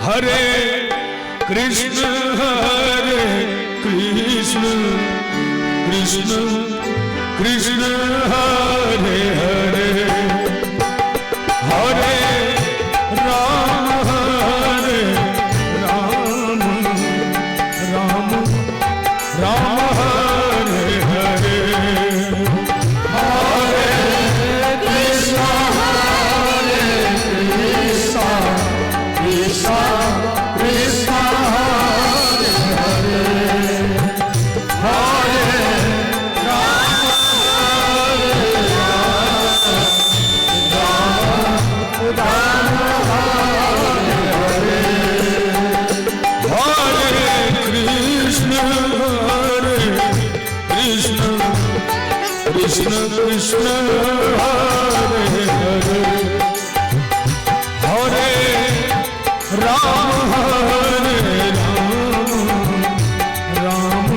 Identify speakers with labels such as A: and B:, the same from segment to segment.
A: हरे कृष्ण कृष्ण कृष्ण हरे हरे हरे राम राम राम हरे हरे हरे कृष्ण कृष्ण कृष्ण कृष्ण हरे हरे हरे कृष्ण कृष्ण हरे हरे हरे राम राम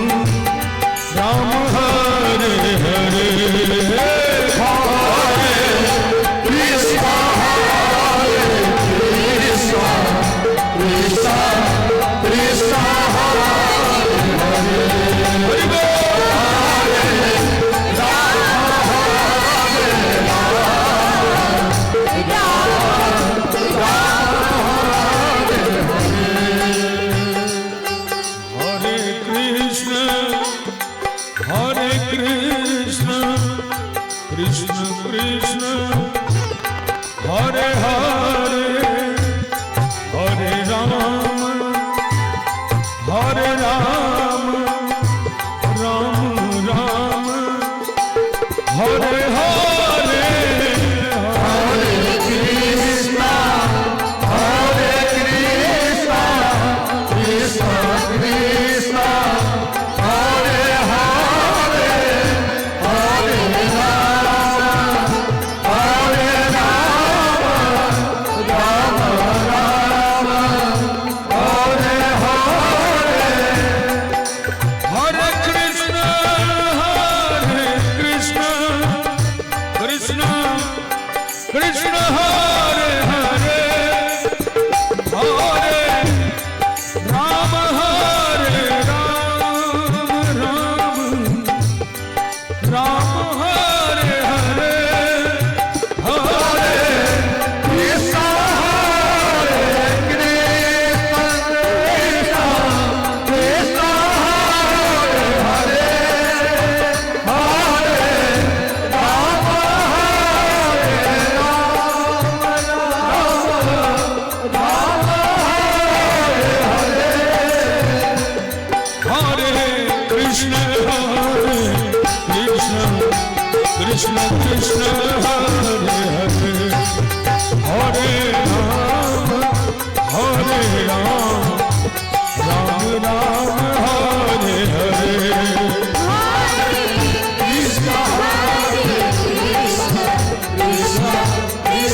A: राम हरे हरे हरे कृष्ण कृष्ण कृष्ण कृष्ण हरे हरे कृष्ण कृष्ण हरे हरे हरे राम राम राम हरे हरे हरे कृष्ण कृष्ण कृष्ण हरे हरे हरे कृष्ण हरे हरे हरे राम राम हरे हरे हरे कृष्ण कृष्ण हरे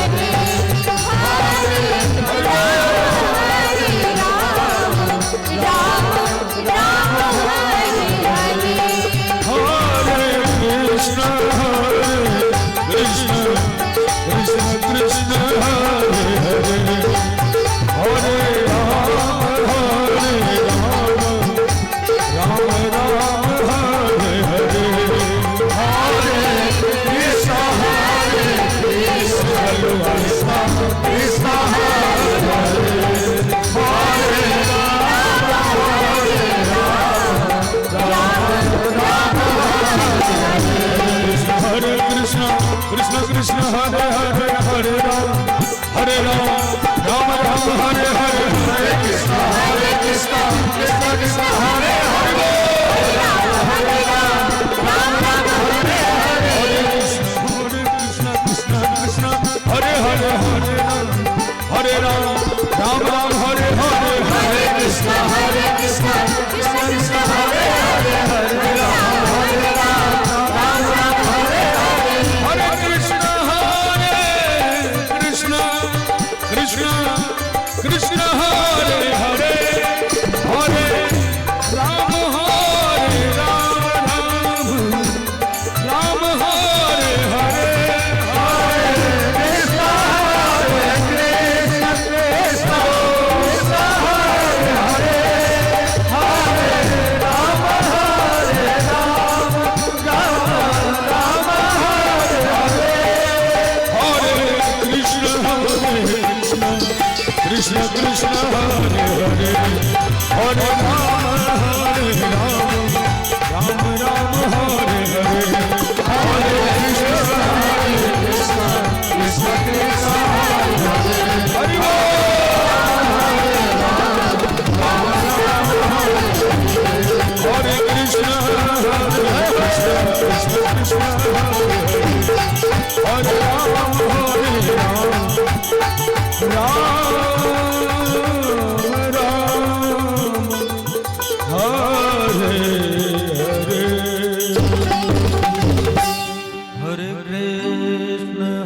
A: हरे राम कृष्ण कृष्ण हरे हरे हरे राम राम राम हरे हरे कृष्ण कृष्ण कृष्ण हरे हरे हरे कृष्ण कृष्ण कृष्ण कृष्ण हरे हरे हरे राम राम राम हरे हरे हरे कृष्ण कृष्ण कृष्ण हरे हरे हरे हरे कृष्ण कृष्ण कृष्ण हरे हरे हरे राम राम राम हरे हरे हरे कृष्ण कृष्ण कृष्ण हरे हरे हरे राम राम हरे हरे हरे कृष्ण कृष्ण कृष्ण हरे हरे हरे राम राम हरे हरे हरे कृष्ण कृष्ण कृष्ण हरे हरे हरे राम राम हरे हरे हरे कृष्ण कृष्ण कृष्ण कृष्ण हरे हरे हरे राम राम हरे हरे हरे कृष्ण कृष्ण कृष्ण कृष्ण हरे हरे हरे राम राम राम हरे हरे हरे कृष्ण कृष्ण कृष्ण हरे हरे हरि हरे कृष्ण कृष्ण कृष्ण हरे राम राम हरे हरे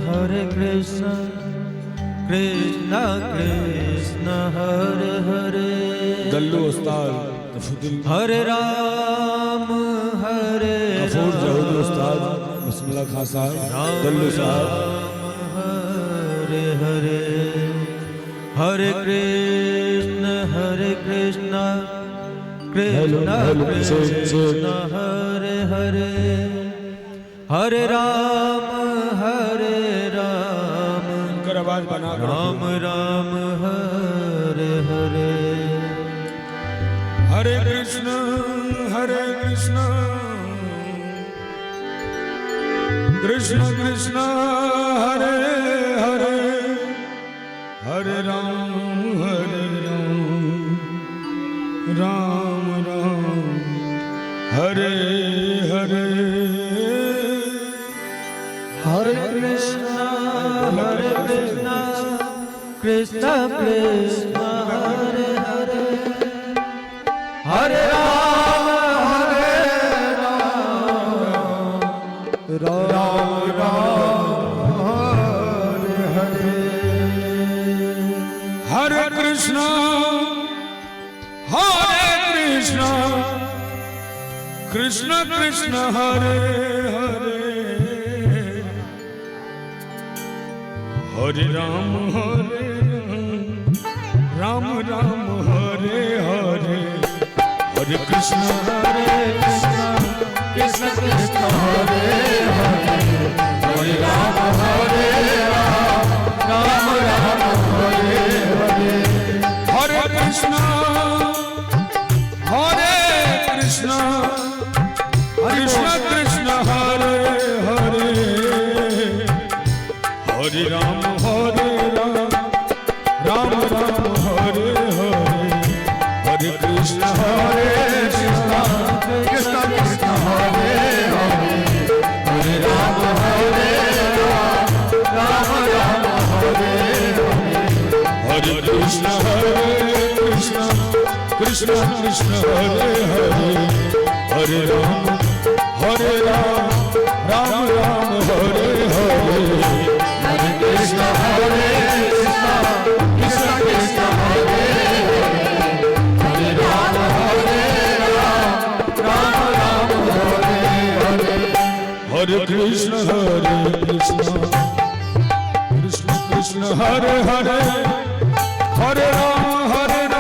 B: हरे कृष्ण कृष्ण कृष्ण हरे हरे
A: दल्लू उस्ताद
B: हरे राम
A: गफूर जहूद उस्ताद बिस्मिल्लाह खान साहब दल्लू साहब
B: हरे हरे हरे कृष्ण कृष्ण कृष्ण हरे हरे हरे राम
A: कर आवाज बना
B: राम राम हरे हरे
A: हरे कृष्ण कृष्ण कृष्ण हरे हरे हरे राम राम राम हरे हरे
B: हरे कृष्ण कृष्ण कृष्ण हरे हरे हरे राम राम राम हरे हरे
A: हरे कृष्ण कृष्ण कृष्ण हरे हरे हरे राम राम राम हरे हरे हरे कृष्ण
B: कृष्ण कृष्ण हरे हरे हरे राम राम राम हरे हरे
A: हरे कृष्ण कृष्ण कृष्ण हरे हरे हरे राम राम राम हरे हरे हरे कृष्ण
B: कृष्ण कृष्ण हरे हरे हरे राम राम राम हरे हरे
A: हरे कृष्ण कृष्ण कृष्ण हरे हरे हरे राम राम राम हरे हरे
B: हरे कृष्ण कृष्ण कृष्ण हरे हरे राम राम हरे हरे
A: हरे कृष्ण कृष्ण कृष्ण हरे हरे हरे राम राम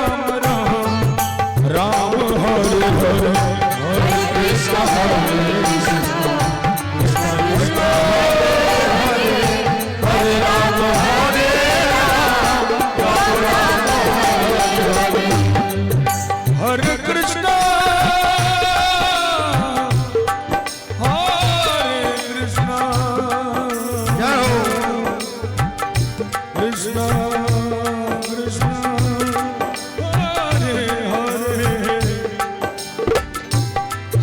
A: हरे हरे हरे कृष्ण
B: हरे राम
A: हरे कृष्ण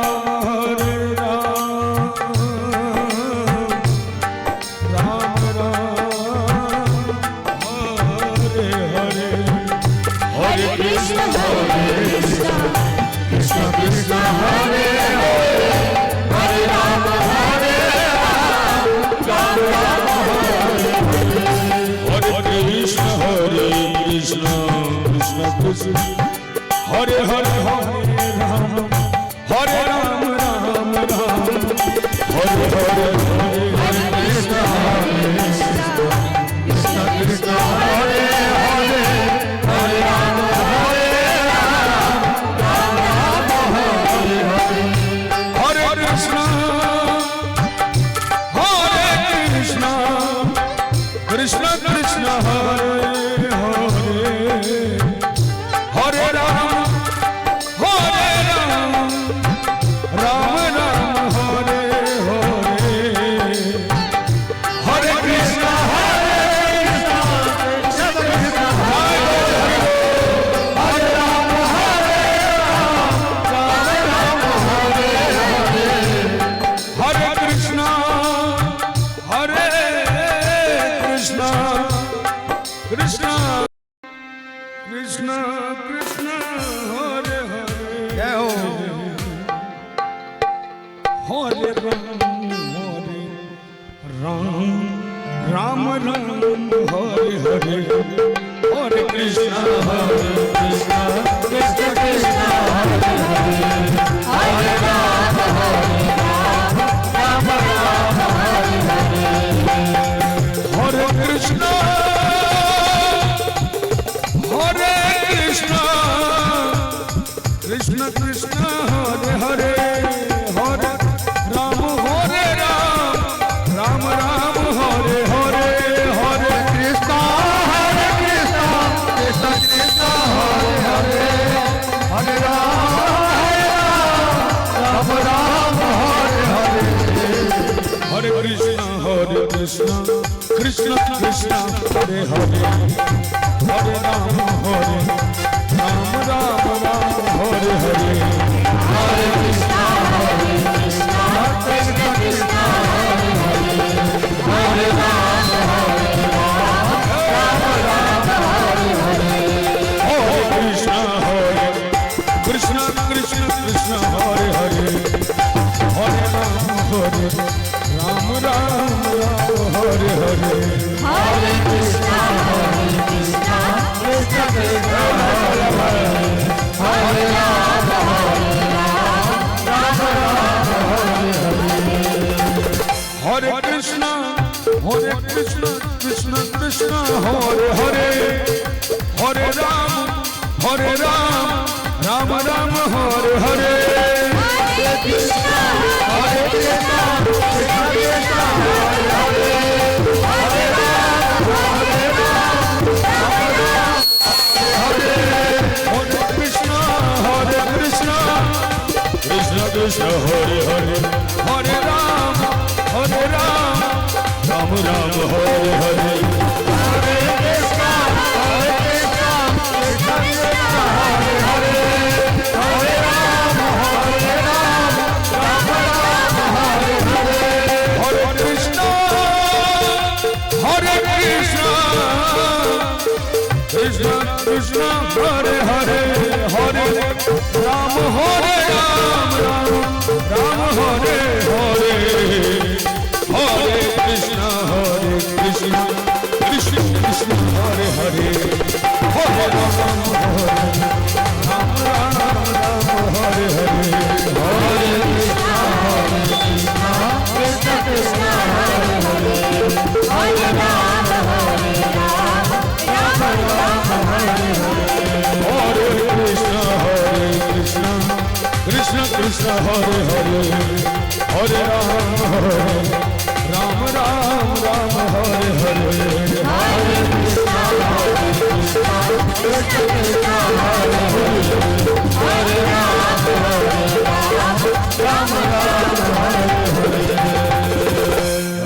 A: कृष्ण कृष्ण हरे हरे हरे राम राम हरे हरे हरे कृष्ण
B: कृष्ण कृष्ण हरे हरे राम राम राम
A: हरे कृष्ण कृष्ण कृष्ण हरे हरे हरे राम राम हरे हरे
B: हरे कृष्ण कृष्ण हरे हरे हरे राम
A: हरे कृष्ण कृष्ण कृष्ण कृष्ण हरे हरे हरे राम राम राम हरे हरे हरे कृष्ण कृष्ण कृष्ण कृष्ण हरे हरे जय हो हरे राम राम राम हरे हरे हरे कृष्ण कृष्ण कृष्ण कृष्ण हरे हरे हरे राम राम राम हरे हरे हरे कृष्ण कृष्ण कृष्ण हरे हरे हरे राम राम राम हरे हरे हरे कृष्ण कृष्ण कृष्ण हरे हरे हरे राम राम हरे हरे हरे कृष्ण कृष्ण कृष्ण हरे हरे हरे राम राम राम हरे हरे हरे कृष्ण कृष्ण कृष्ण हरे हरे हरे राम राम राम हरे हरे हरे कृष्ण कृष्ण कृष्ण कृष्ण हरे हरे हरे राम राम राम हरे हरे हरे कृष्ण कृष्ण कृष्ण कृष्ण हरे हरे हरे राम राम राम हरे हरे हरे कृष्ण कृष्ण कृष्ण हरे हरे हरे राम राम राम हरे हरे हरे कृष्ण कृष्ण कृष्ण कृष्ण हरे हरे हरे राम हरे हरे कृष्ण कृष्ण कृष्ण हरे हरे हरे राम राम राम हरे हरे हरे कृष्ण कृष्ण कृष्ण हरे हरे हरे राम राम राम हरे हरे हरे कृष्ण कृष्ण कृष्ण हरे हरे हरे राम राम हरे हरे हरे कृष्ण कृष्ण कृष्ण हरे हरे हरे राम राम हरे हरे हरे कृष्ण कृष्ण कृष्ण हरे हरे हरे राम राम हरे हरे हरे कृष्ण कृष्ण कृष्ण हरे हरे हरे राम राम हरे हरे हरे कृष्ण कृष्ण कृष्ण हरे हरे हरे राम हरे हरे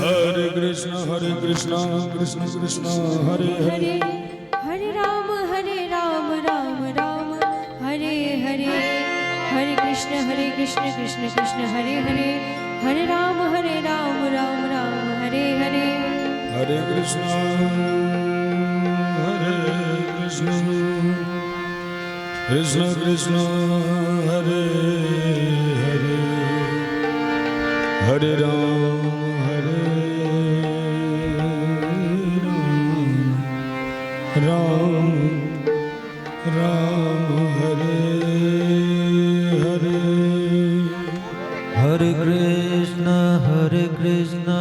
A: हरे कृष्ण कृष्ण कृष्ण हरे हरे
C: हरे राम राम राम हरे हरे हरे कृष्ण कृष्ण कृष्ण हरे हरे हरे राम राम राम हरे हरे
A: हरे कृष्ण कृष्ण कृष्ण हरे हरे हरे राम राम राम हरे हरे
B: हरे कृष्ण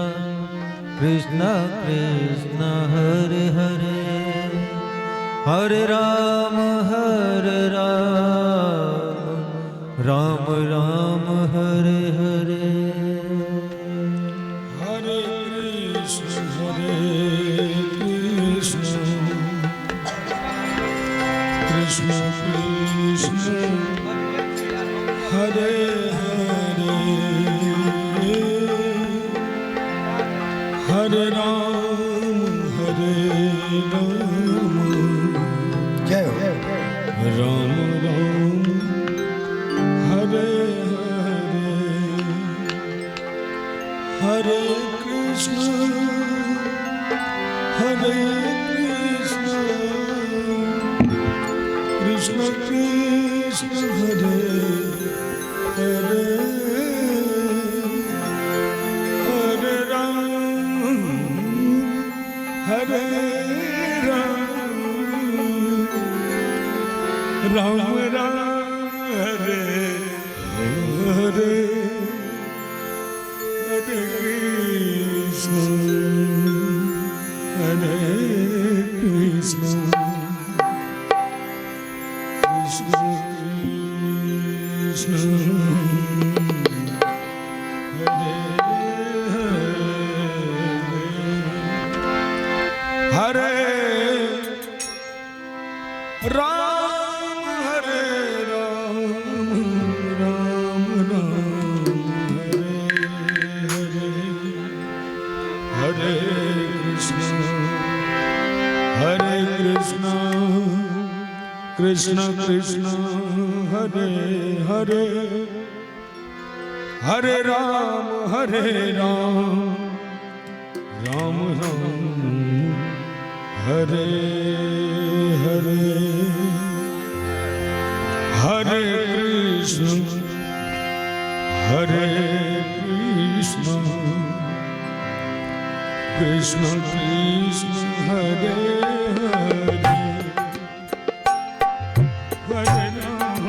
B: कृष्ण कृष्ण हरे हरे हरे राम राम राम हरे हरे
A: हरे कृष्ण कृष्ण कृष्ण हरे हरे हरे राम
B: जय हो
A: राम राम हरे हरे कृष्ण कृष्ण कृष्ण हरे हरे हरे राम राम राम हरे हरे हरे कृष्ण हरे कृष्ण कृष्ण कृष्ण हरे हरे राम हरे राम राम राम हरे हरे कृष्ण कृष्ण कृष्ण हरे हरे हरे राम राम राम हरे हरे हरे कृष्ण कृष्ण कृष्ण हरे हरे हरे राम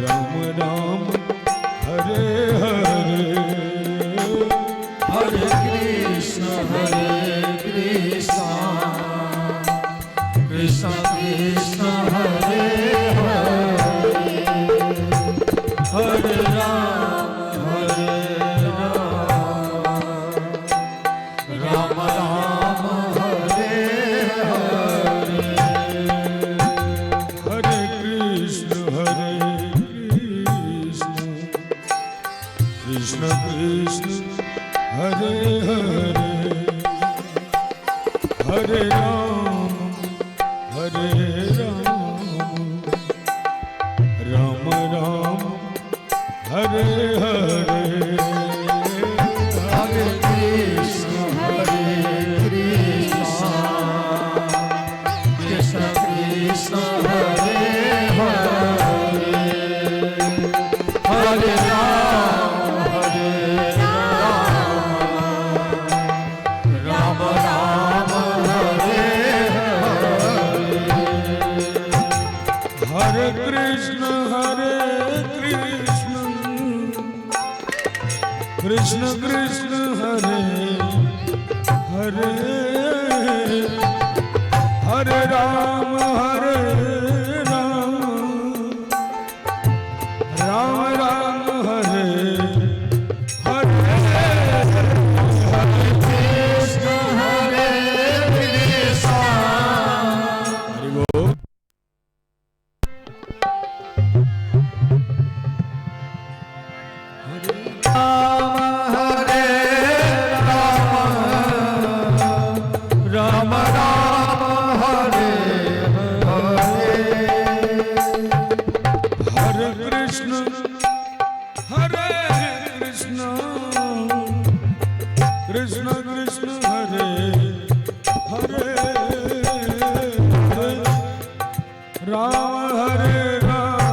A: राम राम हरे हरे
B: हरे कृष्ण कृष्ण कृष्ण हरे हरे हरे राम राम राम हरे हरे
A: हरे कृष्ण कृष्ण कृष्ण हरे हरे हरे राम राम राम हरे हरे
B: हरे कृष्ण कृष्ण कृष्ण हरे हरे हरे राम राम राम हरे
A: हरे कृष्ण कृष्ण कृष्ण हरे हरे हरे राम राम राम हरे हरे
B: कृष्ण हरे कृष्ण
A: हरि बोल
B: हरे राम राम हरे
A: हरे कृष्ण कृष्ण कृष्ण हरे हरे राम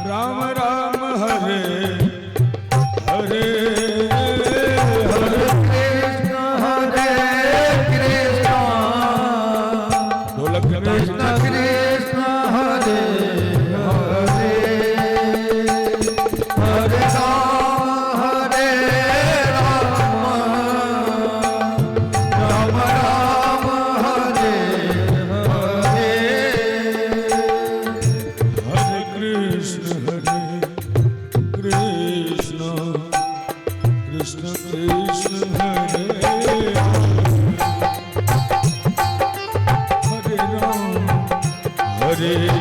A: राम राम हरे हरे
B: कृष्ण हरे कृष्ण
A: ढोलक
B: कृष्ण कृष्ण हरे हरे हरे राम राम राम हरे
A: कृष्ण कृष्ण हरे हरे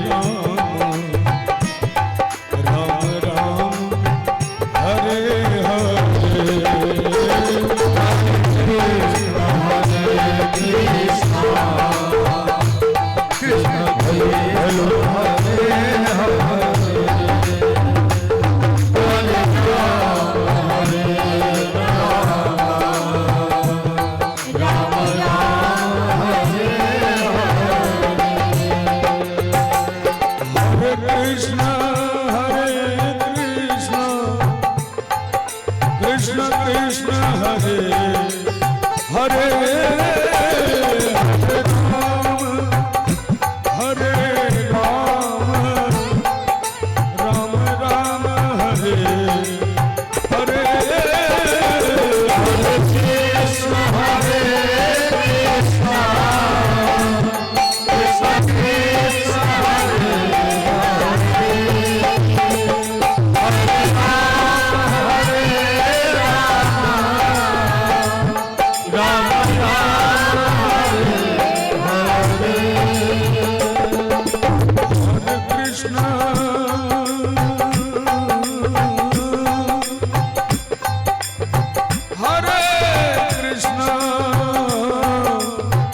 A: राम राम राम हरे हरे
B: कृष्ण कृष्ण हरे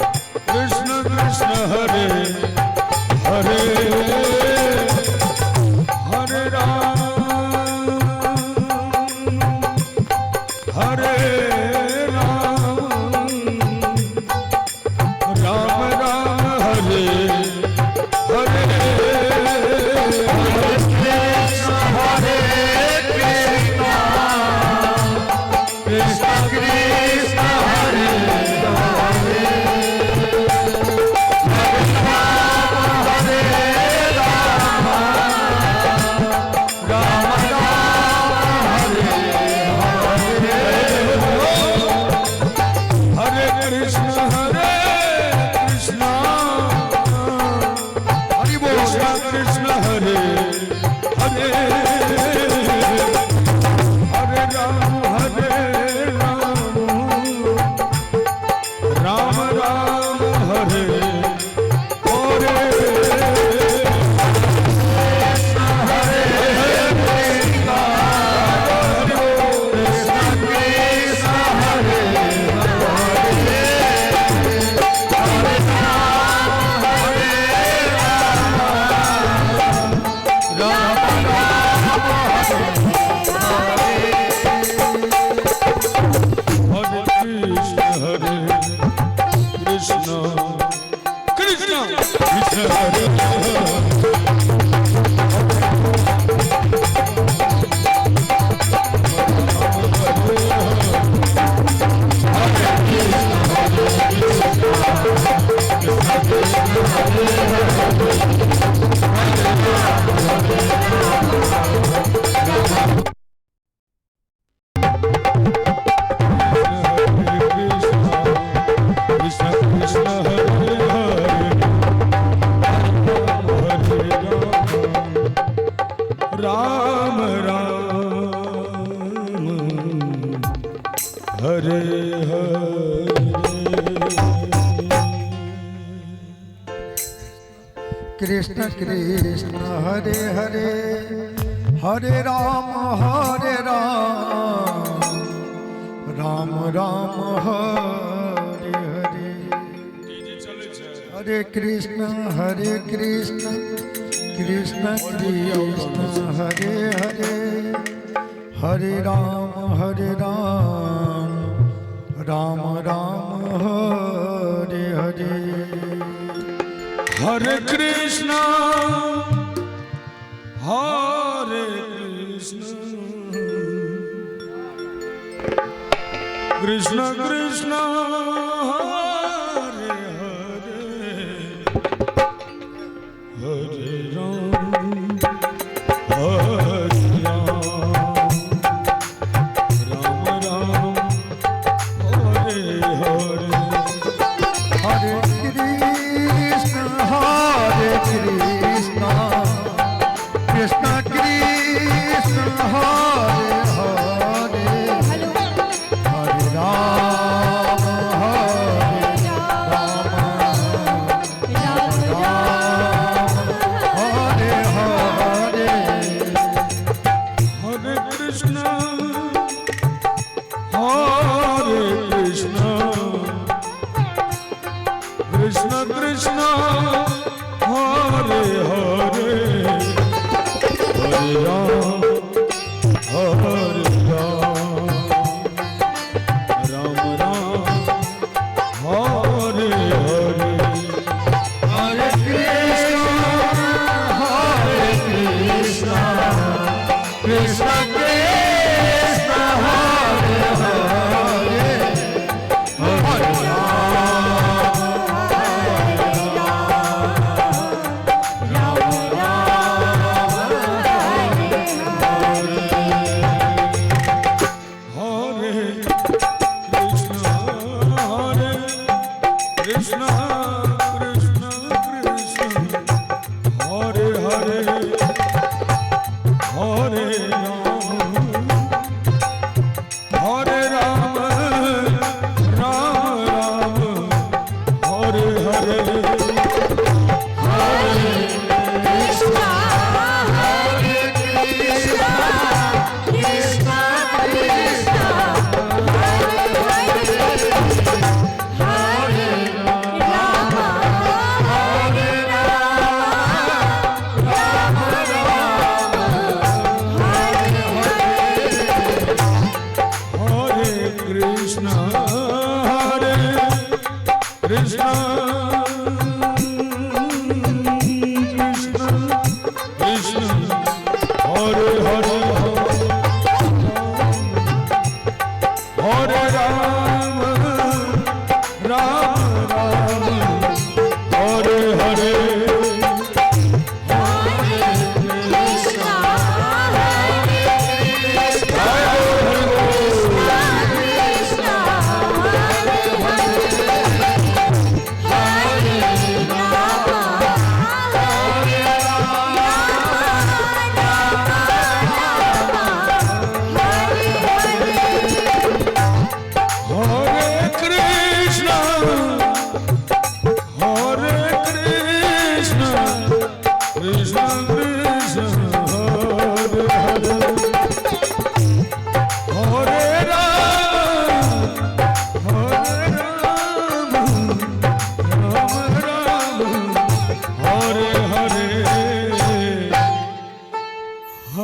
B: हरे हरे राम राम राम हरे हरे हरे कृष्ण कृष्ण कृष्ण हरे हरे हरे राम राम राम हरे हरे
A: हरे कृष्णा कृष्ण कृष्ण हरे हरे हरे राम हरे राम राम राम हरे हरे
B: हरे कृष्ण कृष्ण कृष्ण हरे हरे
A: कृष्ण हरे Krishna Krishna Krishna Hare Hare Hare Ram Ram Ram Hare Hare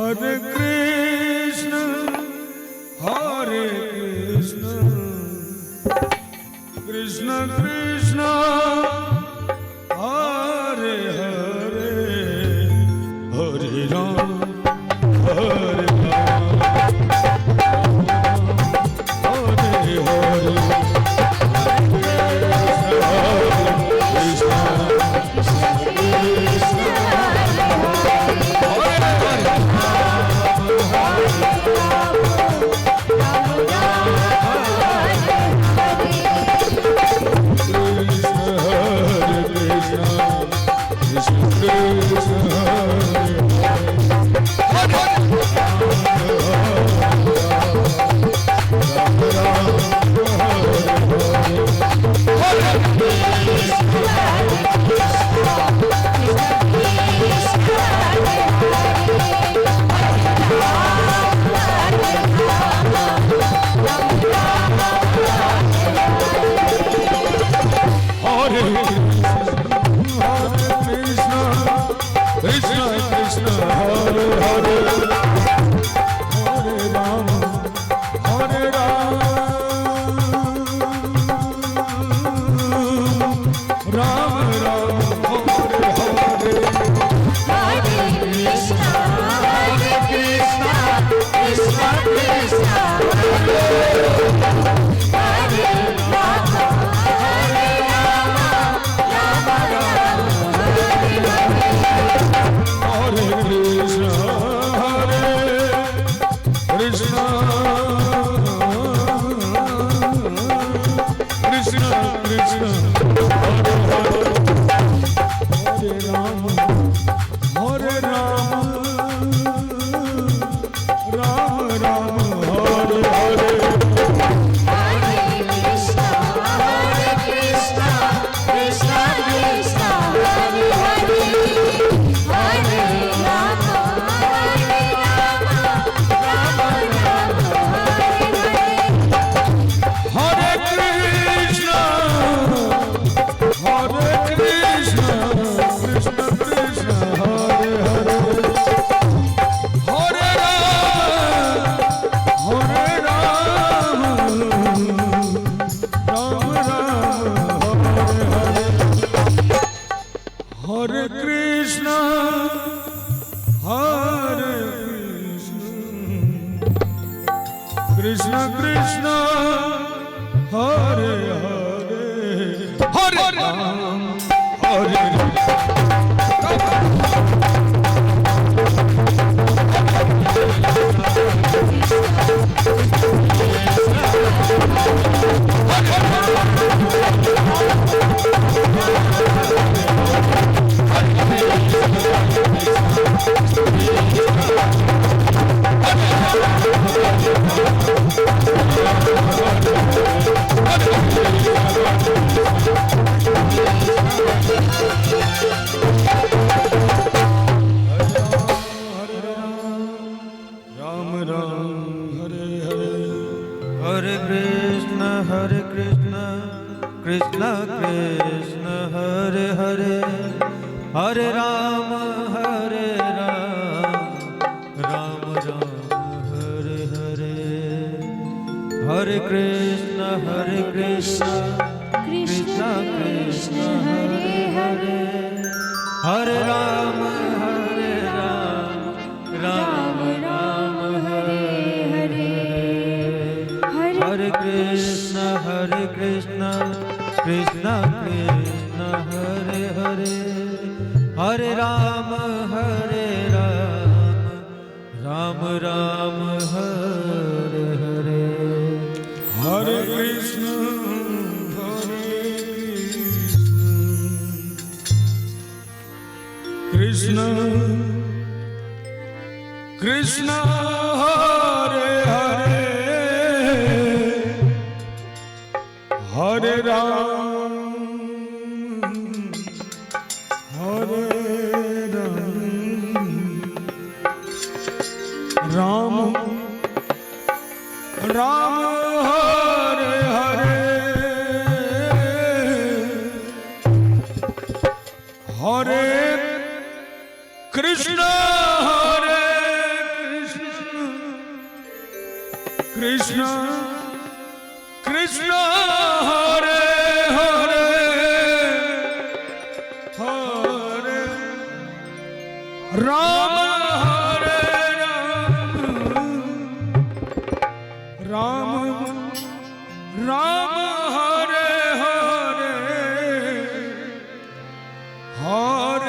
A: Hare Krishna, Hare Krishna, Krishna Krishna, Hare Hare, Hare Ram, Hare Ram, Hare Hare, Krishna Krishna, Hare Krishna, Hare Krishna, Krishna Krishna, Hare Hare, Hare Ram, Hare
B: Krishna Krishna Hare Hare Hare Ram Hare Ram Ram Ram Hare Hare हरे कृष्ण
C: कृष्ण कृष्ण हरे हरे
B: हरे राम राम राम हरे हरे हरे कृष्ण कृष्ण कृष्ण हरे हरे हरे राम राम राम हरे हरे
A: हरे कृष्ण कृष्ण कृष्ण हरे हरे हरे राम राम राम हरे हरे हरे कृष्ण कृष्ण कृष्ण हरे हरे हरे राम राम हरे हरे हरे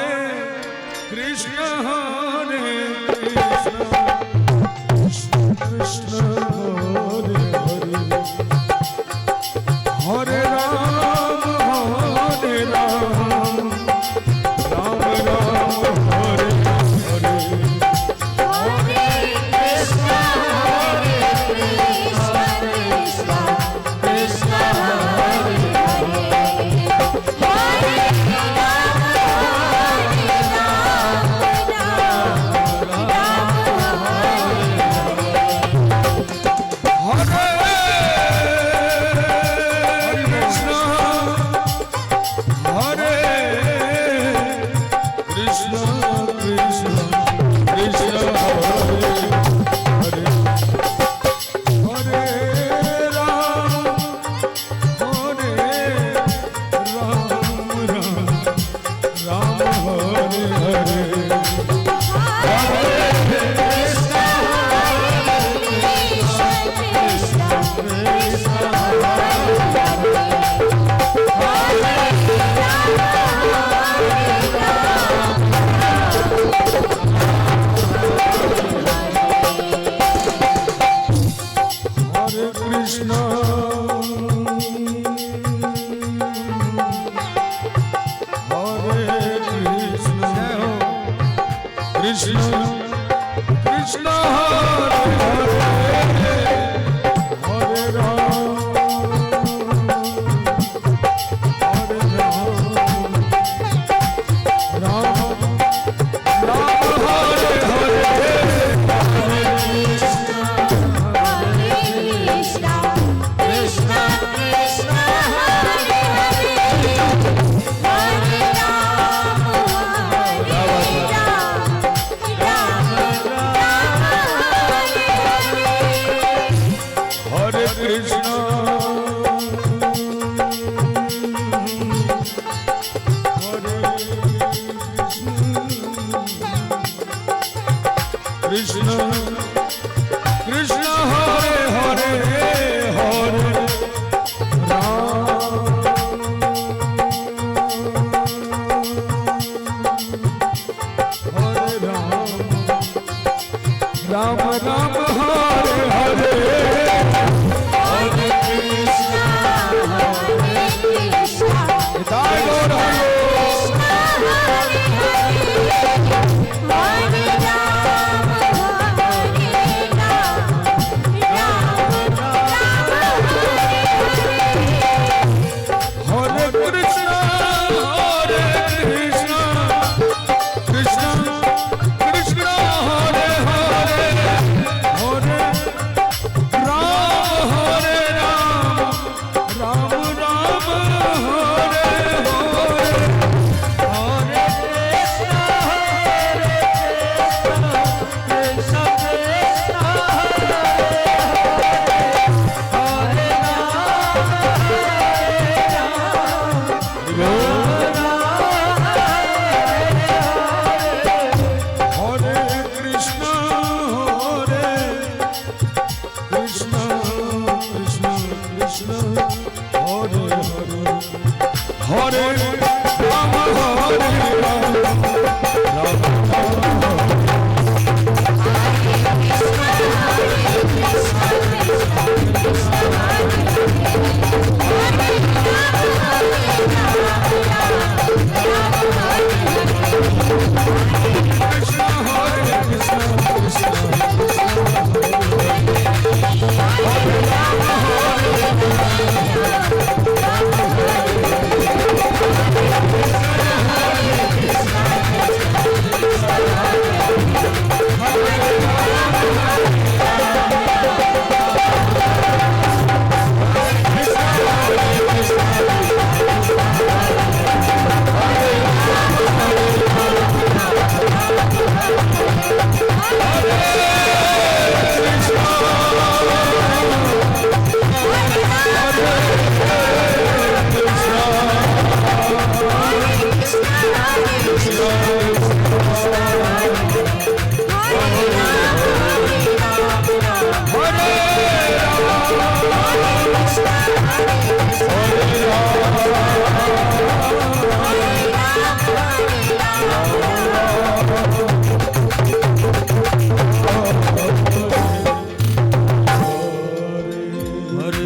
A: कृष्ण कृष्ण हरे हरे हरे राम राम राम हरे हरे
C: हरे कृष्ण कृष्ण कृष्ण हरे हरे हरे
A: राम राम हरे हरे हरे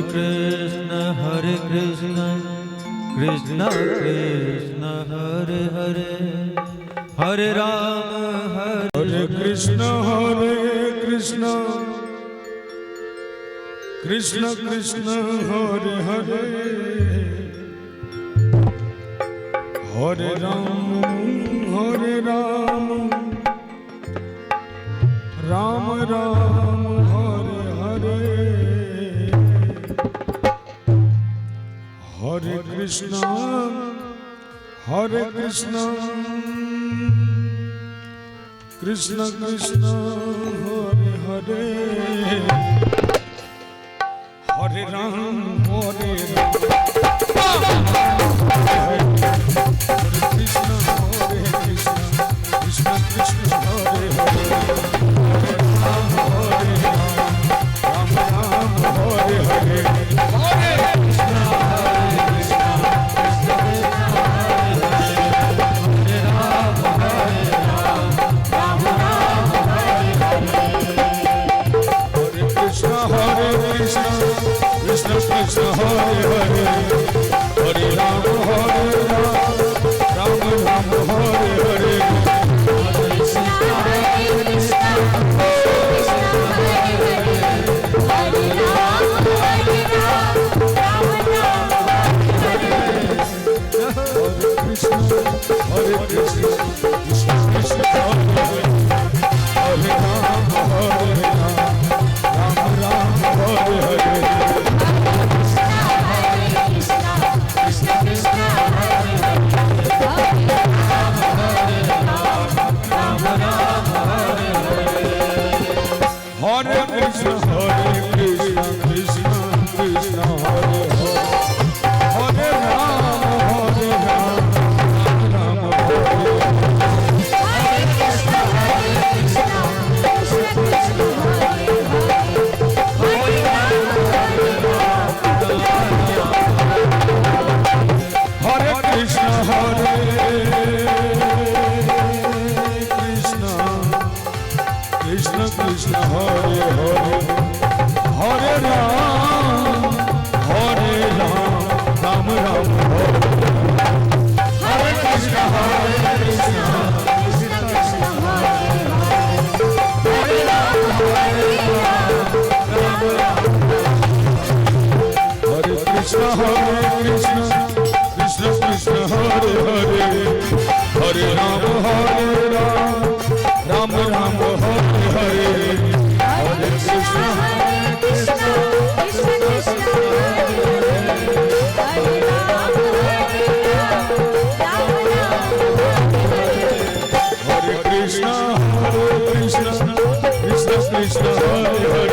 B: कृष्ण कृष्ण कृष्ण हरे हरे हरे राम
A: हरे कृष्ण कृष्ण कृष्ण हरे हरे हरे राम राम राम हरे हरे हरे कृष्ण कृष्ण कृष्ण हरे हरे हरे राम हरे कृष्ण हरे कृष्ण कृष्ण कृष्ण हरे हरे हरे राम राम राम हरे हरे हरे कृष्ण कृष्ण कृष्ण हरे हरे हरे राम राम राम हरे हरे हरे कृष्ण कृष्ण कृष्ण हरे हरे हरे राम राम राम हरे हरे हरे कृष्ण कृष्ण कृष्ण हरे हरे हरे राम राम हरे हरे कृष्ण कृष्ण कृष्ण हरे हरे हरे राम राम राम हरे कृष्ण कृष्ण कृष्ण हरे हरे राम हरे Krishna Krishna Krishna Hare Hare Hare Ram Ram Ram Hare Hare Hare Krishna Krishna Krishna Hare Hare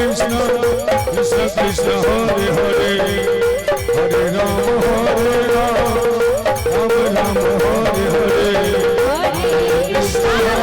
A: Krishna Krishna Krishna Hare Hare Hare Ram Ram Hare Hare Hare Krishna
C: Hare Krishna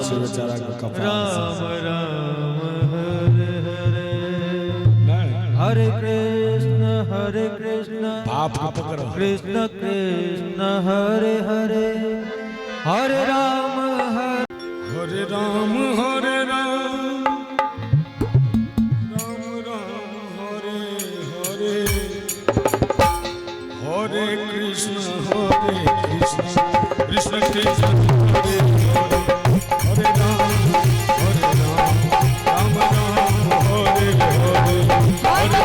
A: से बेचारा का कपाल
B: राम राम हरे हरे
A: नहीं
B: हरे कृष्ण
A: बाप को पकड़ो
B: कृष्ण कृष्ण हरे हरे हरे राम
A: हरे राम हरे राम राम राम हरे हरे हरे कृष्ण कृष्ण कृष्ण हरे हरे हरे राम राम राम हरे हरे हरे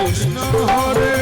A: कृष्ण हरे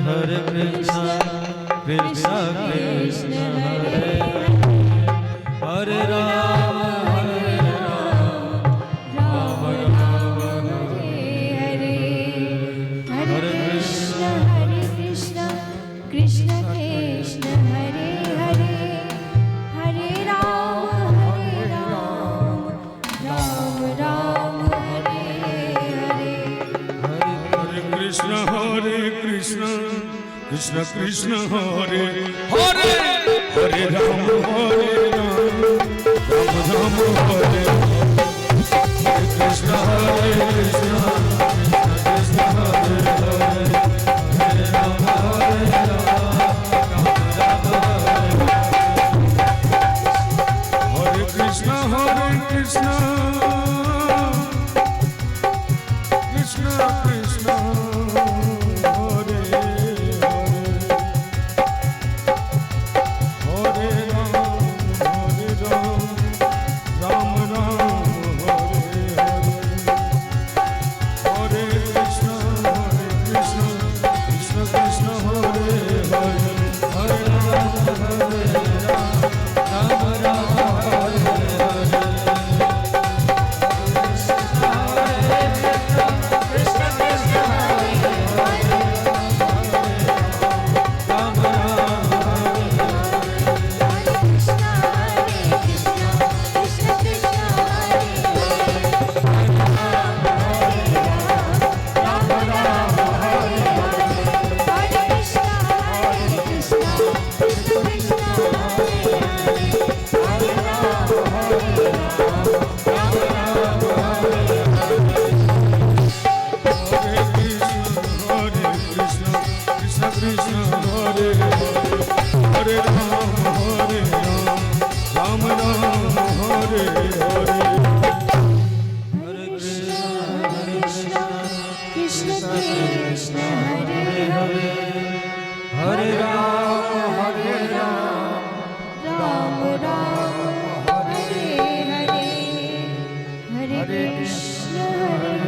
B: Hare Krishna Krishna Krishna Hare Hare Rama Rama Rama Hare Hare
C: Krishna Krishna Krishna Hare Hare Hare Rama Rama Rama Hare Hare
A: Krishna Krishna Krishna Hare Hare Hare Ram Ram Hare Hare Krishna Krishna Krishna Hare Hare Hare Ram Hare Krishna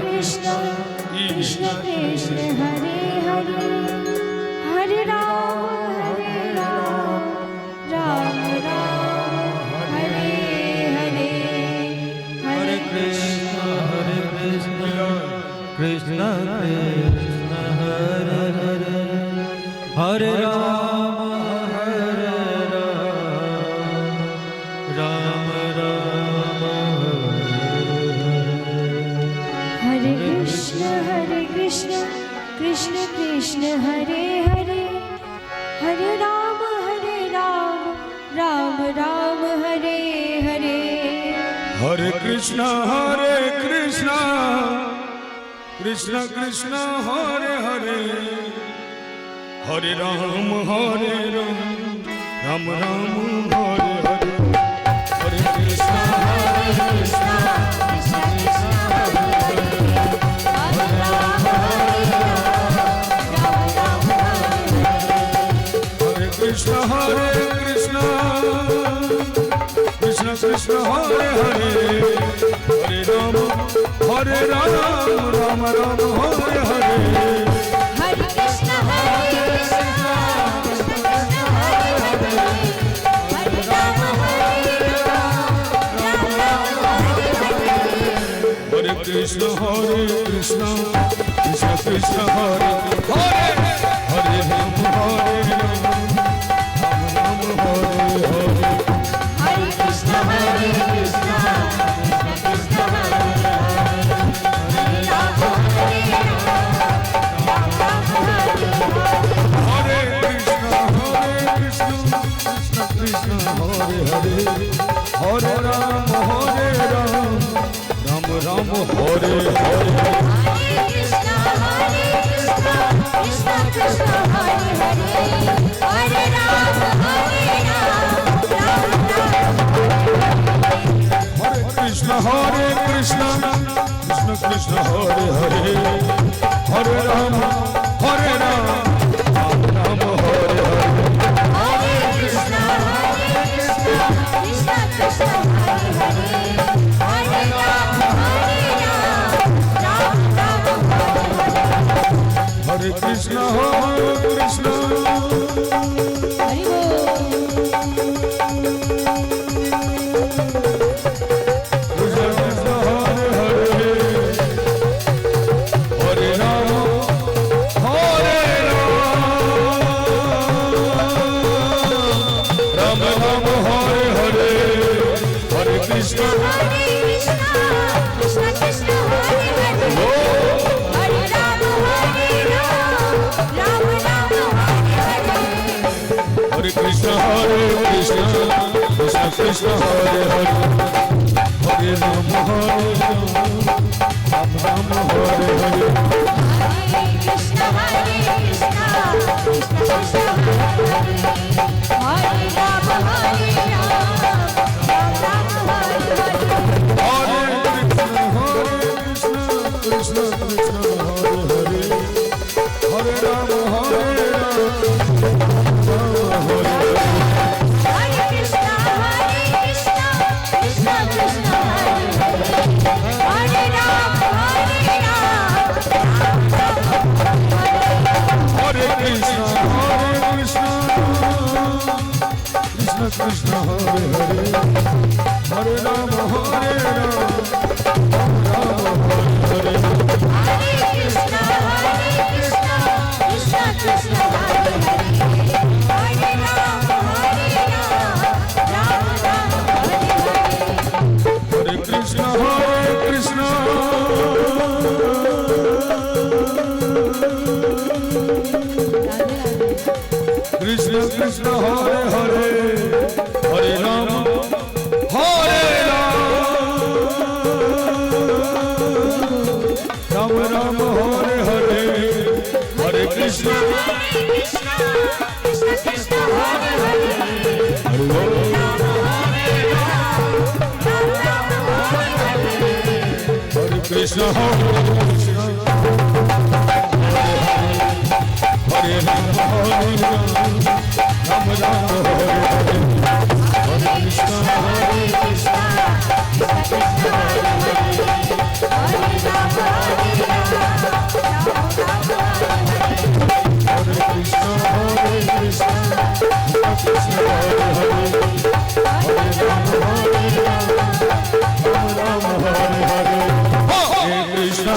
A: Krishna Krishna
C: Krishna Krishna Hare Hare Hare Ram Ram Hare Hare
B: Hare Krishna Krishna Krishna Hare Hare Hare Ram
A: Krishna Krishna Krishna Hare Hare Hare Ram Ram Ram Hare Hare Hare Krishna
C: Krishna Krishna Krishna Hare Hare Hare Ram Ram Hare
A: Hare Krishna Krishna Krishna Hare Hare Hare Ram Ram Ram Hare Hare
C: Hare Krishna Krishna Krishna Hare Hare Hare Ram Ram Hare Hare
A: Hare Krishna Krishna Krishna Hare Hare Hare Ram Ram Hare Hare
C: Hare Krishna Krishna Krishna Hare Hare Hare Ram Ram Hare Hare
A: Hare Krishna Krishna Krishna Hare Hare Hare Ram Ram Hare Hare
C: Hare Krishna Krishna Krishna Hare Hare Hare Ram Ram
A: हरे कृष्ण कृष्ण कृष्ण हरे हरे हरे राम राम हरे हरे
C: हरे कृष्ण कृष्ण कृष्ण हरे हरे हरे राम राम हरे हरे
A: हरे कृष्ण कृष्ण
C: हरि बोल
A: कृष्ण हरे हरे हरे राम राम राम हरे हरे हरे कृष्ण
C: कृष्ण कृष्ण हरे हरे हरे राम राम हरे हरे
A: हरे कृष्ण कृष्ण हरे हरे हरे राम राम हरे हरे
C: हरे कृष्ण कृष्ण कृष्ण हरे हरे हरे राम राम हरे हरे
A: कृष्ण कृष्ण हरे हरे हरे राम
C: हरे कृष्ण कृष्ण कृष्ण हरे हरे हरे राम
A: हरे कृष्ण कृष्ण हरे हरे हरे राम हरे
C: हरे कृष्ण कृष्ण कृष्ण हरे हरे हरे राम राम हरे हरे
A: हरे कृष्ण कृष्ण कृष्ण हरे हरे हरे राम राम हरे हरे हरे कृष्ण
C: कृष्ण कृष्ण हरे हरे
A: हरे
C: राम हरे हरे
A: हरे कृष्ण हरे राम राम हरे हरे हरे कृष्ण
C: कृष्ण कृष्ण हरे हरे हरे राम
A: हरे कृष्ण कृष्ण हरे हरे हरे राम हरे हरे हरे कृष्ण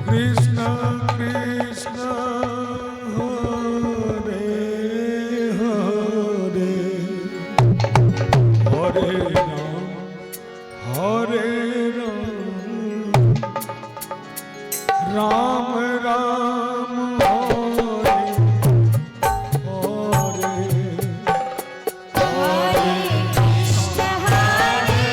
A: कृष्ण राम राम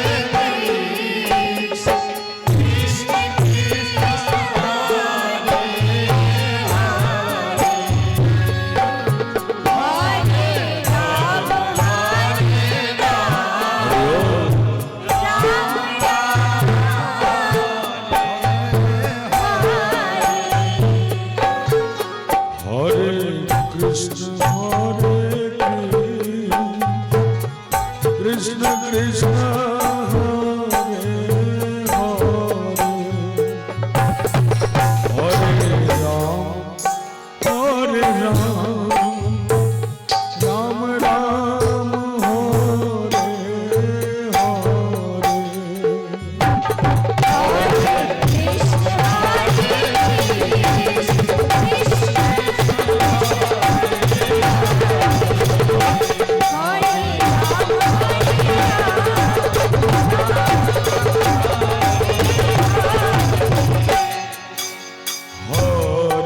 A: हरे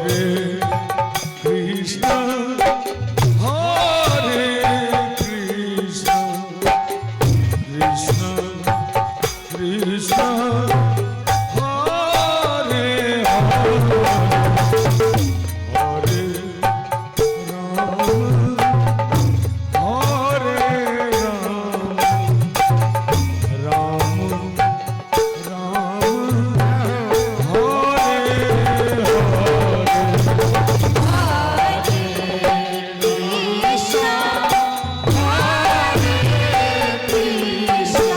A: हरे
C: कृष्ण हरे कृष्ण कृष्ण कृष्ण हरे हरे राम कृष्ण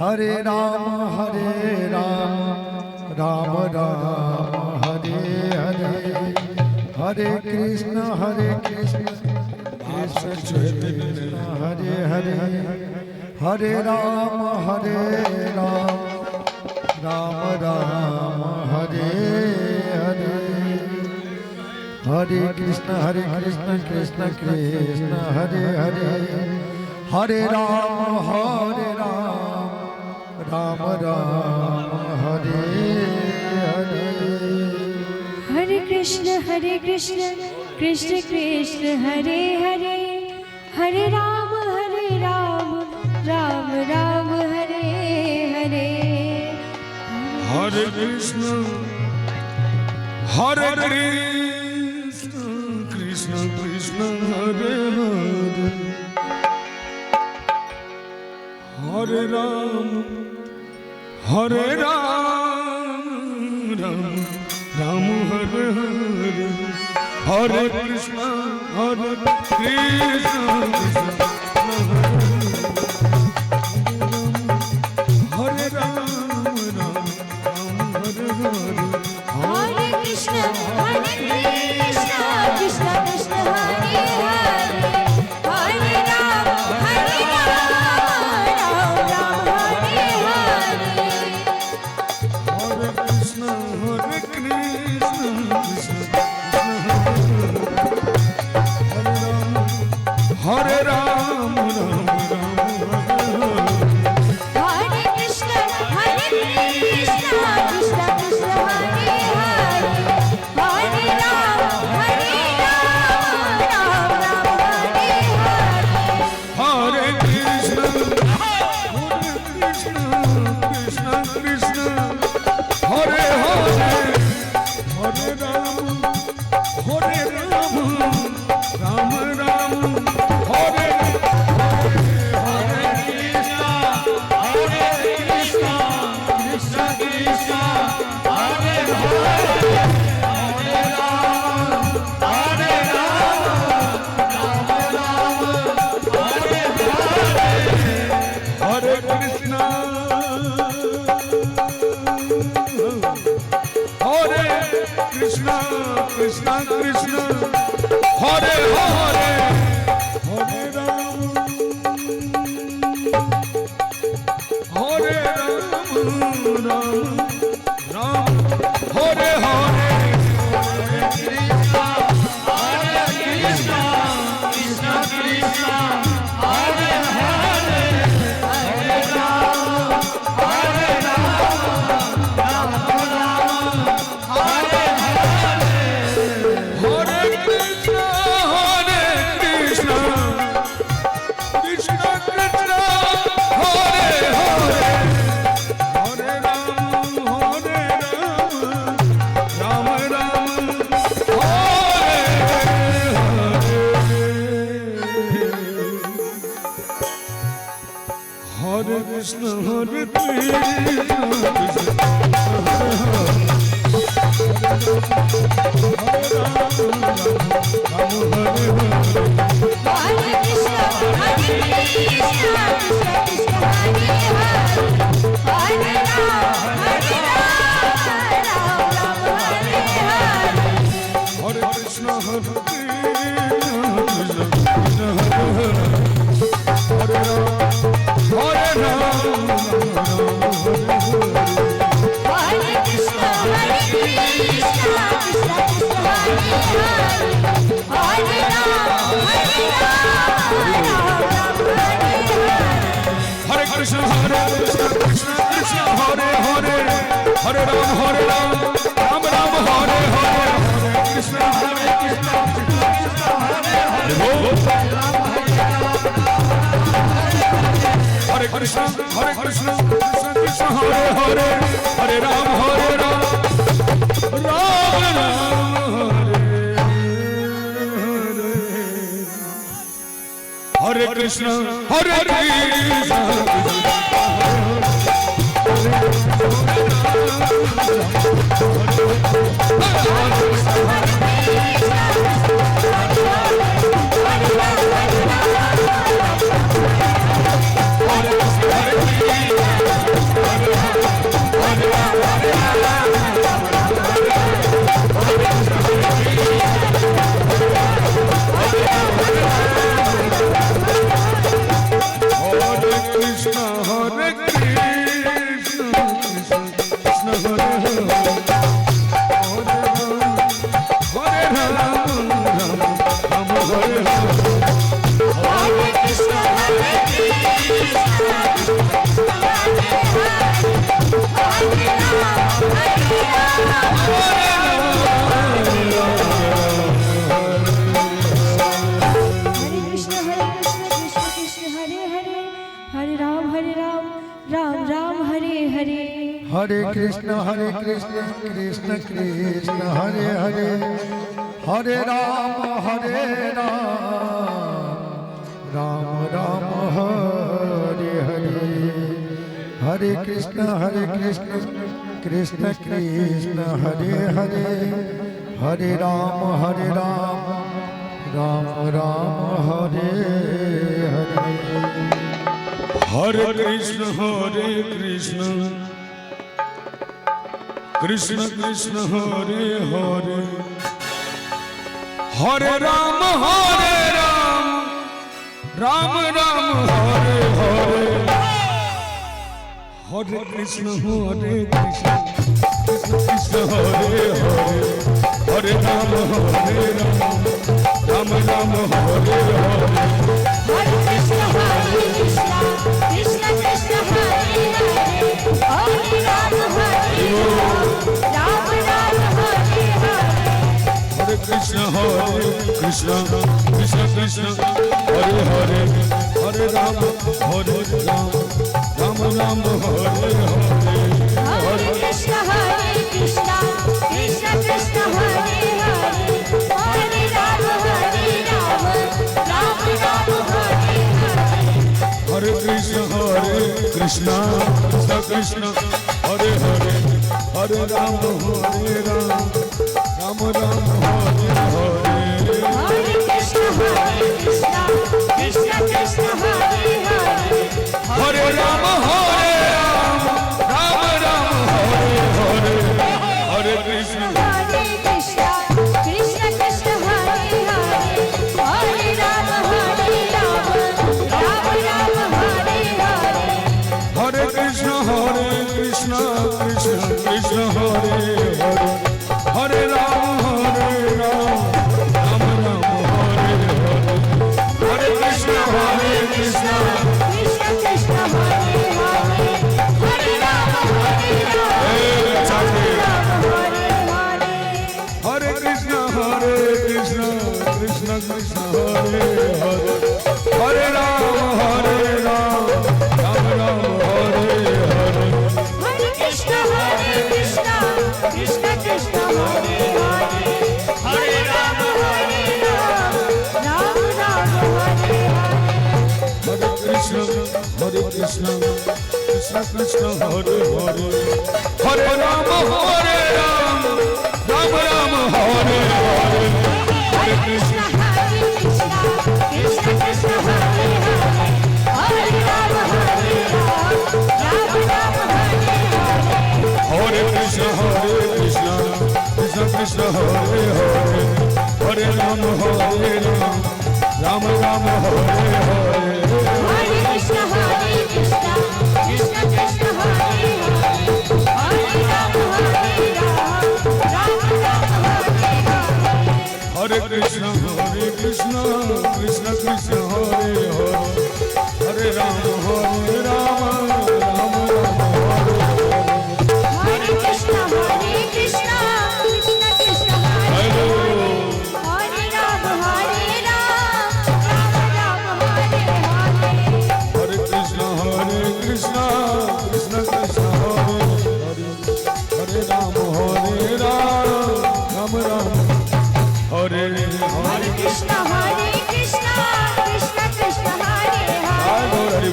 B: हरे राम राम राम हरे हरे हरे कृष्ण कृष्ण हरे हरे हरे राम राम राम हरे हरे हरे कृष्ण कृष्ण कृष्ण हरे हरे हरे राम राम राम हरे हरे
C: हरे कृष्ण कृष्ण कृष्ण हरे हरे हरे राम राम राम हरे हरे
A: हरे कृष्ण कृष्ण कृष्ण हरे हरे हरे राम राम राम हरे हरे हरे कृष्ण कृष्ण हरे राम राम हरे हरे
C: हरे कृष्ण कृष्ण कृष्ण हरे हरे हरे राम राम हरे हरे
A: हरे कृष्ण हरे राम राम
C: हरे Krishna Krishna Krishna Hare Hare Hare Ram Ram Hare Hare
A: Hare Krishna Krishna Krishna Hare Hare Hare Ram Ram Ram Hare Hare Krishna Krishna Krishna Hare Hare Hare Ram Ram Ram Hare Hare Hare Hare Krishna Krishna Krishna Krishna Hare Hare Hare Ram Ram Ram Hare Hare Krishna Hare Krishna Krishna Hare Hare Hare Krishna Krishna Krishna Hare Hare Hare Ram Ram Hare Krishna Hare Krishna
B: Hare Krishna Krishna Krishna Hare Hare Hare Ram Ram Ram Hare Hare Hare Krishna Krishna Krishna Hare Hare Hare Ram Ram Ram Hare Hare
A: Hare Krishna Krishna Krishna Hare Hare Hare Ram Ram Ram Hare Hare Hare Krishna Krishna Krishna Hare Hare Hare Ram Ram Ram Hare Hare
C: Hare Krishna Krishna Krishna Hare Hare Hare Ram Ram Hare Hare
A: Hare Krishna Krishna Krishna Krishna Hare Hare Hare Ram Ram Ram Hare Hare
C: Hare Krishna Krishna Krishna Krishna Hare Hare Hare Ram Ram Ram Hare Hare
A: Hare Krishna Krishna Krishna Hare Hare Hare Ram Ram Ram Hare Hare
C: Hare Krishna Krishna Krishna Krishna Hare Hare
A: Hare Ram Ram Ram Hare Hare Hare Krishna
C: Krishna Krishna Krishna Hare Hare Hare Ram Ram Ram Hare Hare
A: Hare Krishna Krishna Krishna Hare Hare Hare Ram Ram Ram Hare Hare Hare Krishna
C: Krishna Krishna Hare Hare Hare Ram
A: Hare Krishna Krishna Krishna Hare Hare Hare Ram Ram Ram Hare Hare
C: Hare Krishna Krishna Krishna Hare Hare Hare Ram Ram Ram Hare Hare
A: Hare Krishna Krishna Krishna Krishna Hare Hare Hare Rama Rama Rama Hare Hare Hare Krishna
C: Krishna Krishna Hare Hare Hare Rama Rama Rama Hare
A: Hare Krishna Krishna Krishna Hare Hare Hare Rama Rama Rama Hare Hare
C: Hare Krishna Krishna Krishna Hare Hare Hare Rama Rama Rama Hare Hare
A: Hare Krishna Krishna Krishna Hare Hare Hare Rama Rama Rama Hare
C: Hare Krishna Krishna Krishna Hare Hare Hare Rama Rama Rama Hare Hare
A: Hare Krishna Krishna Krishna Hare Hare Hare Rama Rama Rama Hare Hare
C: Hare Krishna Krishna Krishna Hare Hare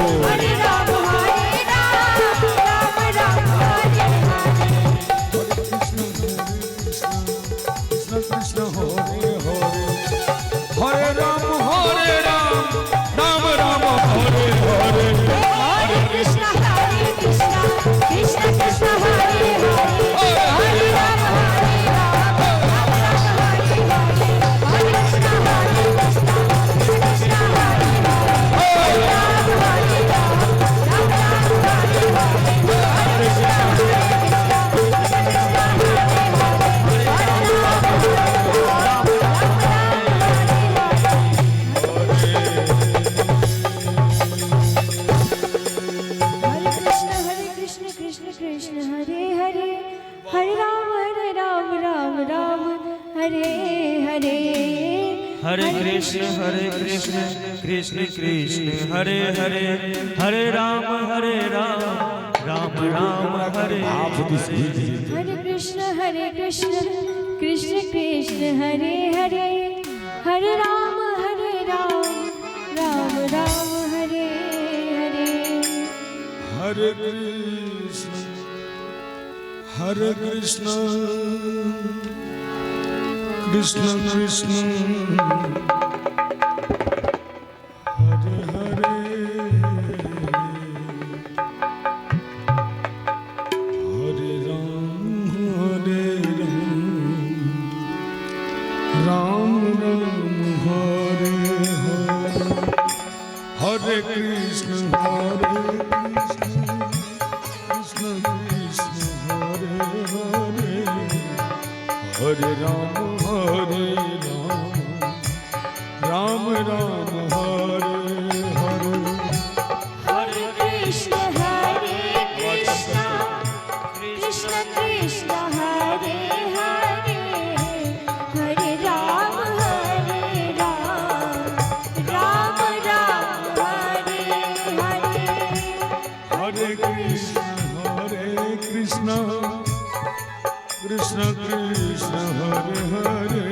A: Hare Rama
C: Hare Rama Rama Rama Hare Hare
A: Krishna Krishna Hare Hare Hare Rama Rama Rama Hare Hare
C: Hare Krishna Krishna Krishna Hare Hare Hare Rama Rama Rama Hare Hare Hare Krishna Krishna Krishna Hare Hare Hare Rama Rama Rama Hare Hare Hare Krishna Krishna Krishna Hare Hare Hare Rama Hare Krishna Krishna Krishna Hare Hare Hare Rama Rama Rama Hare Hare
B: Hare Krishna Krishna Krishna Hare Hare Hare Rama Rama Rama Hare Hare
C: Hare Krishna Krishna Krishna Hare Hare Hare Rama Rama Rama Hare Hare
A: Hare Krishna Krishna Krishna Hare Hare Hare Ram Hare Hare Hare Krishna Krishna Krishna Hare Hare Hare Ram Ram Hare Hare
C: Hare Krishna Krishna Krishna Hare Hare Hare Rama Rama Hare Hare
A: Hare Krishna Krishna Krishna Hare Hare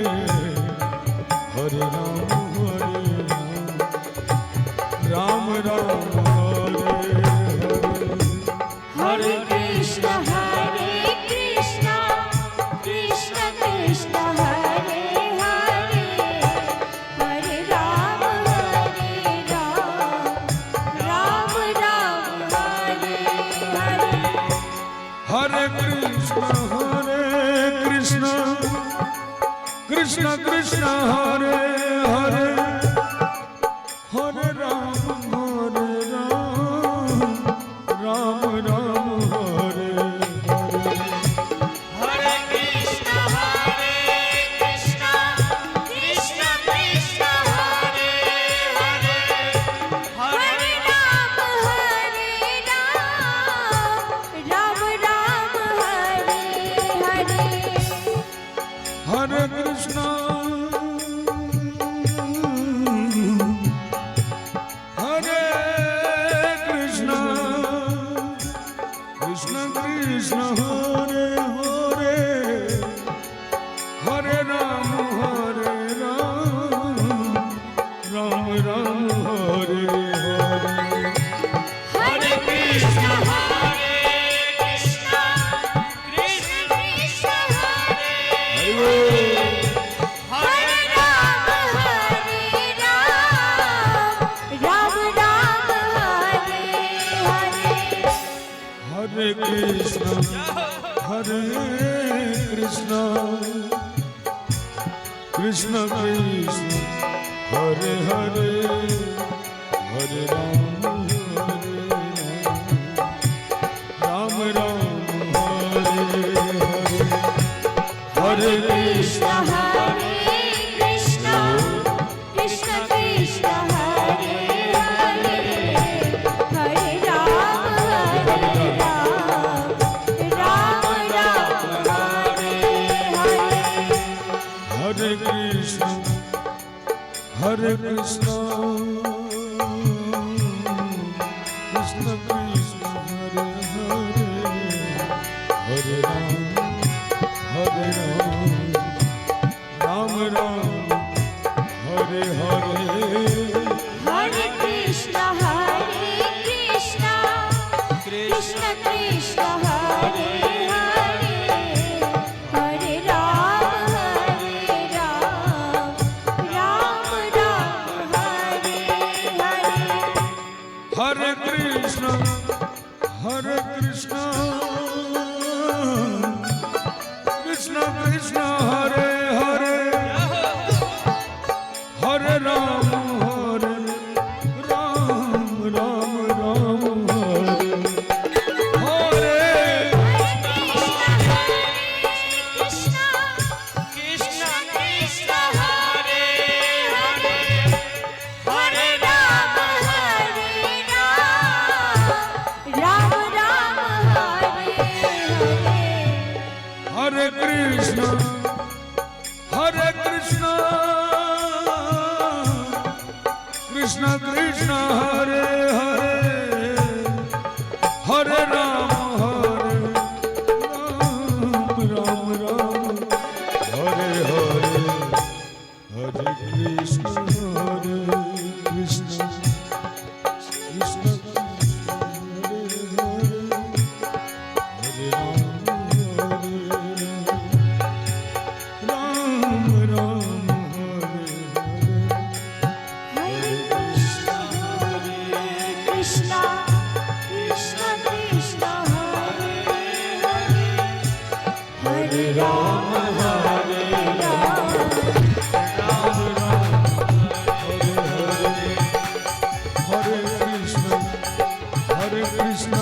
A: Hare Ram Hare Krishna Krishna Krishna Hare Hare Hare Ram Ram Ram Hare Hare Hare
C: Krishna हरे कृष्ण कृष्ण कृष्ण हरे हरे हरे राम राम राम हरे हरे
A: हरे कृष्ण कृष्ण कृष्ण कृष्ण हरे हरे हरे राम राम राम हरे हरे
C: हरे कृष्ण कृष्ण कृष्ण कृष्ण हरे हरे हरे राम राम राम हरे हरे
A: हरे कृष्ण कृष्ण कृष्ण हरे हरे हरे राम राम राम हरे हरे
C: कृष्ण कृष्ण कृष्ण हरे हरे हरे राम राम राम हरे हरे
A: हरे कृष्ण कृष्ण कृष्ण हरे हरे हरे राम राम हरे हरे हरे कृष्ण कृष्ण कृष्ण हरे हरे हरे राम राम हरे हरे
C: हरे कृष्ण कृष्ण कृष्ण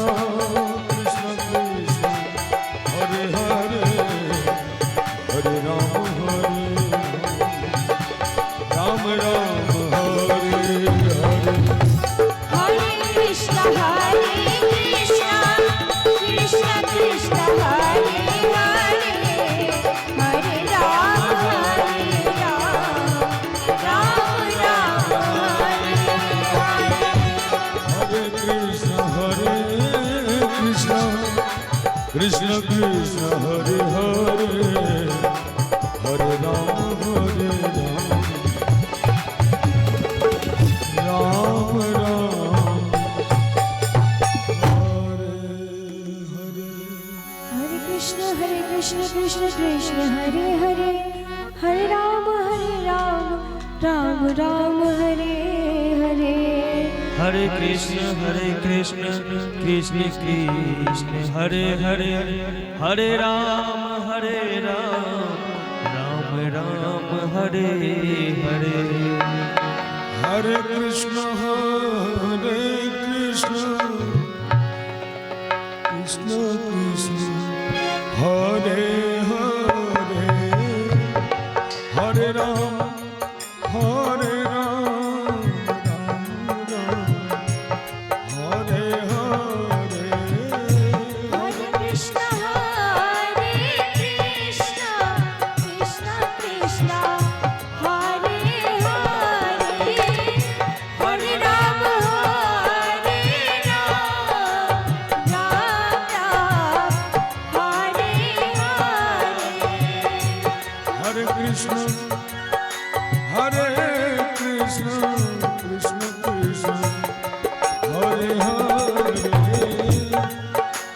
C: हरे हरे हरे राम
A: हरे कृष्ण कृष्ण कृष्ण कृष्ण हरे हरे हरे राम राम हरे हरे
C: हरे कृष्ण कृष्ण कृष्ण कृष्ण हरे हरे हरे राम राम हरे हरे
A: हरे कृष्ण कृष्ण कृष्ण हरे हरे हरे राम राम हरे हरे
C: हरे कृष्ण कृष्ण कृष्ण हरे हरे हरे राम राम राम हरे हरे
B: हरे कृष्ण कृष्ण कृष्ण हरे हरे हरे राम राम राम हरे हरे
A: हरे कृष्ण कृष्ण कृष्ण हरे हरे हरे राम हरे हरे
C: हरे कृष्ण कृष्ण कृष्ण हरे हरे हरे राम
A: हरे कृष्ण कृष्ण कृष्ण हरे हरे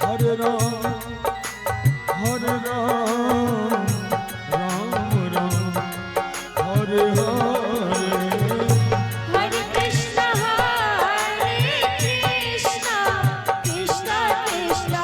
A: हरे राम राम हरे हरे
C: हरे कृष्ण कृष्ण कृष्ण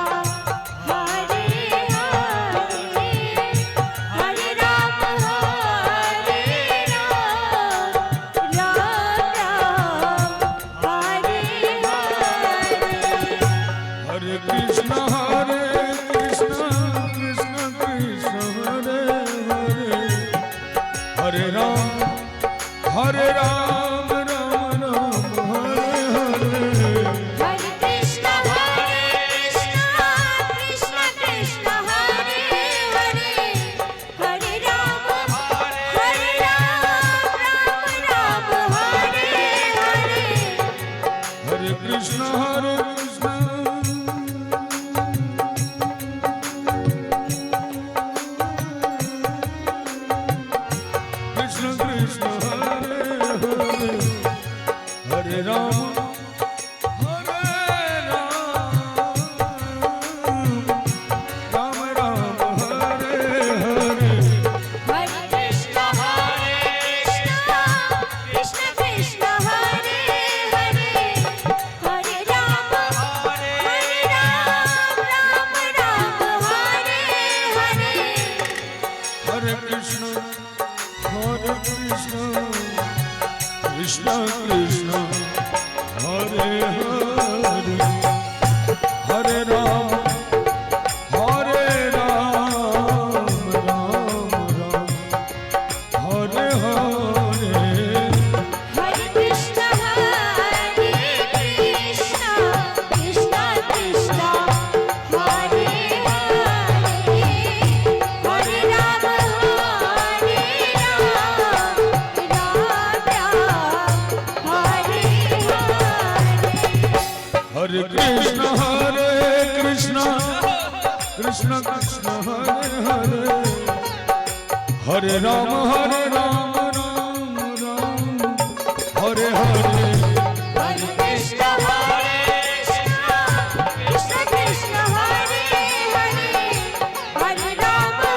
A: हरे राम राम राम हरे हरे
C: हरे कृष्ण कृष्ण कृष्ण हरे हरे हरे राम राम राम हरे हरे
A: हरे कृष्ण कृष्ण कृष्ण हरे हरे हरे राम राम राम हरे हरे
C: हरे कृष्ण कृष्ण कृष्ण हरे हरे हरे राम राम हरे हरे
A: हरे कृष्ण कृष्ण कृष्ण हरे हरे हरे राम राम राम हरे हरे
C: हरे कृष्ण कृष्ण कृष्ण हरे हरे हरे राम
A: हरे कृष्ण कृष्ण कृष्ण हरे हरे हरे राम राम राम हरे हरे
C: हरे कृष्ण कृष्ण कृष्ण हरे हरे हरे राम राम हरे हरे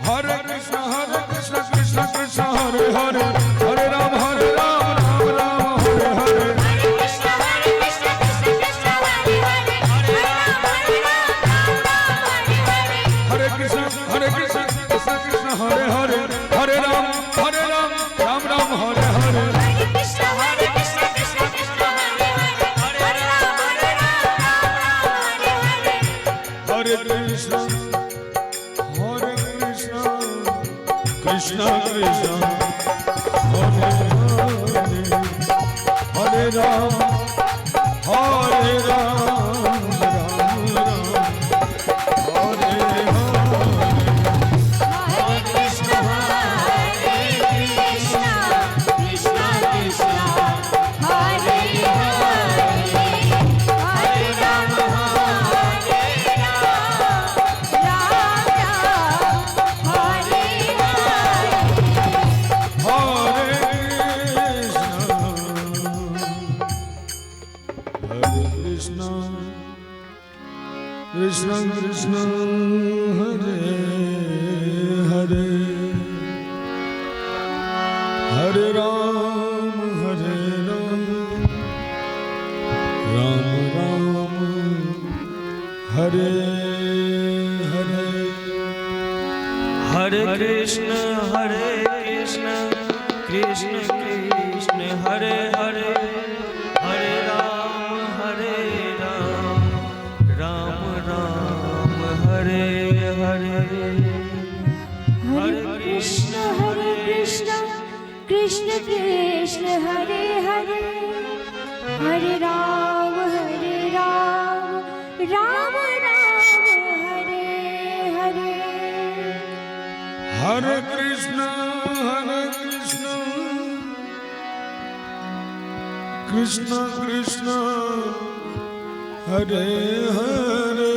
A: हरे कृष्ण कृष्ण कृष्ण हरे हरे हरे राम राम राम हरे हरे
C: हरे कृष्ण कृष्ण कृष्ण हरे हरे हरे राम राम हरे हरे
A: हरे कृष्ण कृष्ण कृष्ण हरे हरे हरे राम राम राम हरे हरे
C: हरे कृष्ण कृष्ण कृष्ण हरे हरे हरे राम हरे हरे
A: हरे कृष्ण कृष्ण कृष्ण हरे हरे हरे राम राम हरे हरे
C: हरे कृष्ण कृष्ण कृष्ण हरे हरे हरे राम हरे हरे
A: हरे कृष्ण कृष्ण कृष्ण हरे हरे हरे राम राम राम हरे हरे
C: हरे कृष्ण कृष्ण कृष्ण हरे हरे हरे राम राम हरे
A: हरे कृष्ण कृष्ण हरे हरे हरे राम राम राम हरे हरे
B: हरे कृष्ण कृष्ण कृष्ण हरे हरे हरे राम राम राम हरे हरे
C: हरे कृष्ण कृष्ण कृष्ण हरे हरे हरे राम राम हरे हरे
A: हरे कृष्ण कृष्ण कृष्ण हरे हरे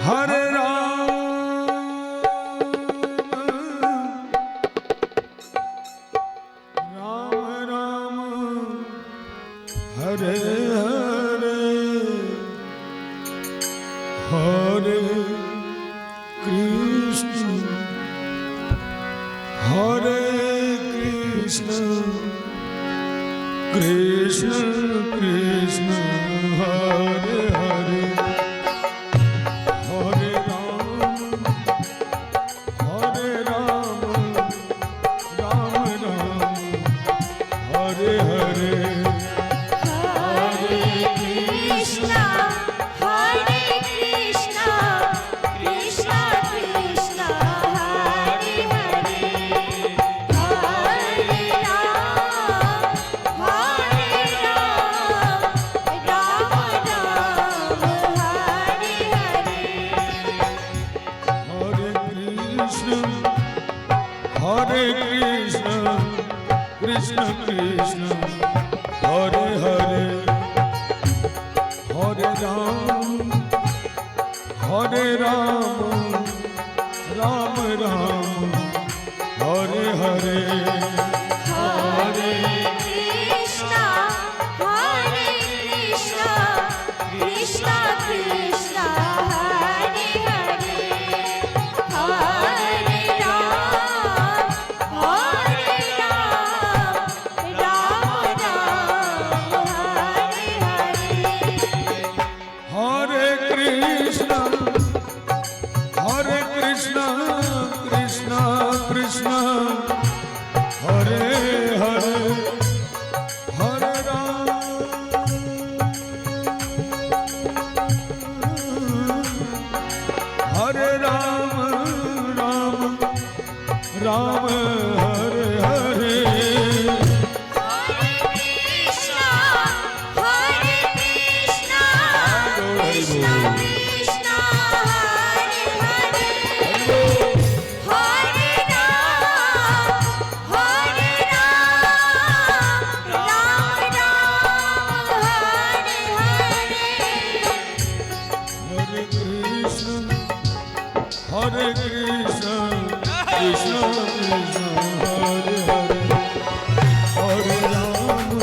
A: हरे राम हरे हरे हरे कृष्ण हरे Krishna Krishna Krishna Hare Hare Hare Ram Ram Ram Hare Hare
C: Krishna, Hare Krishna, Krishna Krishna, Hare Hare, Hare Ram, Ram Ram, Hare Hare.
A: हरे Krishna Krishna Krishna Hare Hare Hare Ram Ram Ram Hare Hare
C: Hare Krishna, Krishna Krishna, Hare Hare, Hare Ram, Ram Ram, Hare Hare.
A: हरे Krishna Krishna Krishna Hare Hare Hare Ram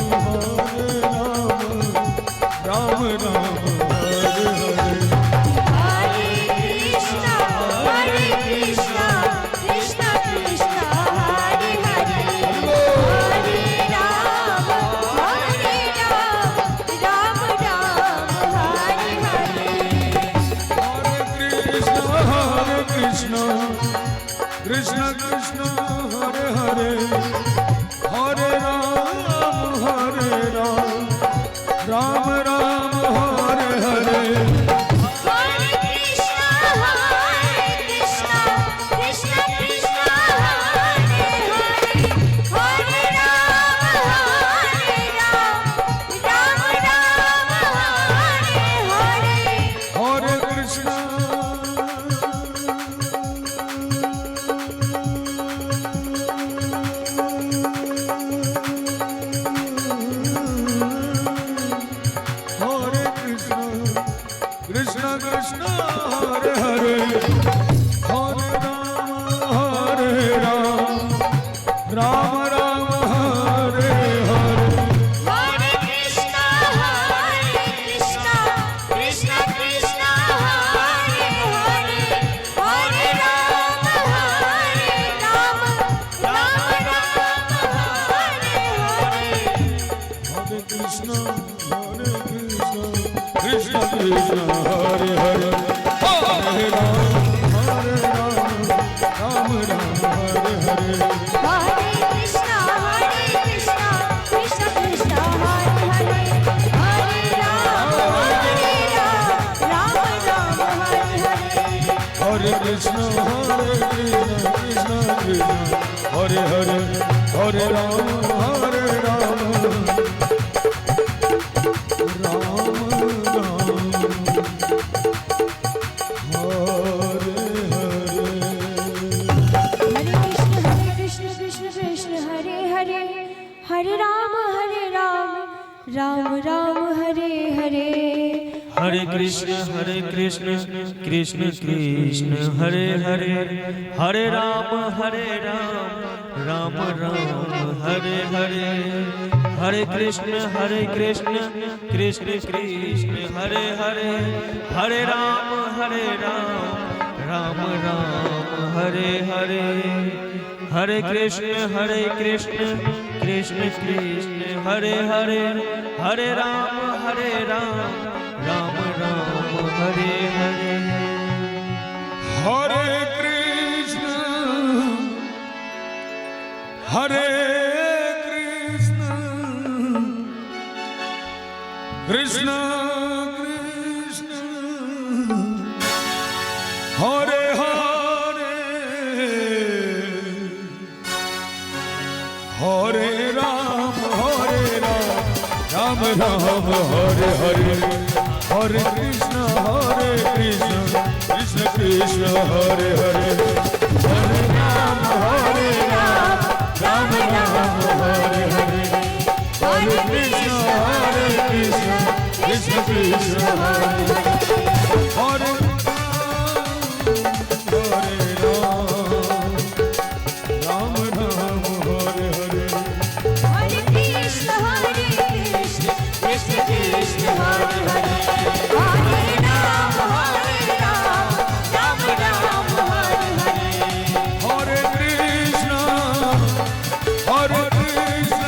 A: Ram Hare Hare
C: Krishna, Krishna Krishna, Hare Hare, Hare Ram, Ram Ram, Hare Hare.
A: हरे Krishna Krishna Krishna Hare Hare Hare Ram Ram Hare Hare
C: Hare Krishna, Krishna Krishna, Hare Hare, Hare Ram, Ram Ram, Hare Hare.
A: हरे Krishna Krishna Krishna Hare Hare Hare Ram Ram Hare Hare
C: Hare Krishna, Krishna Krishna, Hare Hare, Hare Ram, Ram Hare Hare.
A: हरे Krishna Krishna Krishna Hare Hare Hare Ram Hare Hare
C: Hare Krishna, Krishna Krishna, Hare Hare, Hare Ram, Ram Hare Hare.
A: हरे Krishna Krishna Krishna Hare Hare Hare Ram Ram Hare Hare
C: Hare Krishna, Krishna Krishna, Hare Hare, Hare Ram, Ram Hare Hare.
A: हरे कृष्ण कृष्ण हरे हरे हरे राम हरे
C: Hare Ram, Ram Ram, Hare Hare.
B: हरे कृष्ण कृष्ण कृष्ण हरे हरे हरे राम राम राम हरे हरे, हरे कृष्ण कृष्ण कृष्ण हरे हरे, हरे राम राम राम हरे हरे, हरे कृष्ण कृष्ण कृष्ण हरे हरे, हरे राम राम राम हरे हरे।
A: हरे कृष्ण कृष्ण कृष्ण हरे हरे, हरे राम राम राम हरे हरे, हरे कृष्ण कृष्ण कृष्ण हरे हरे, हरे राम राम राम हरे हरे, हरे कृष्ण कृष्ण कृष्ण हरे हरे, हरे राम राम हरे हरे,
C: हरे कृष्ण कृष्ण कृष्ण हरे हरे, हरे राम राम राम हरे हरे,
A: हरे कृष्ण कृष्ण कृष्ण हरे हरे, हरे राम राम हरे हरे, हरे
C: कृष्ण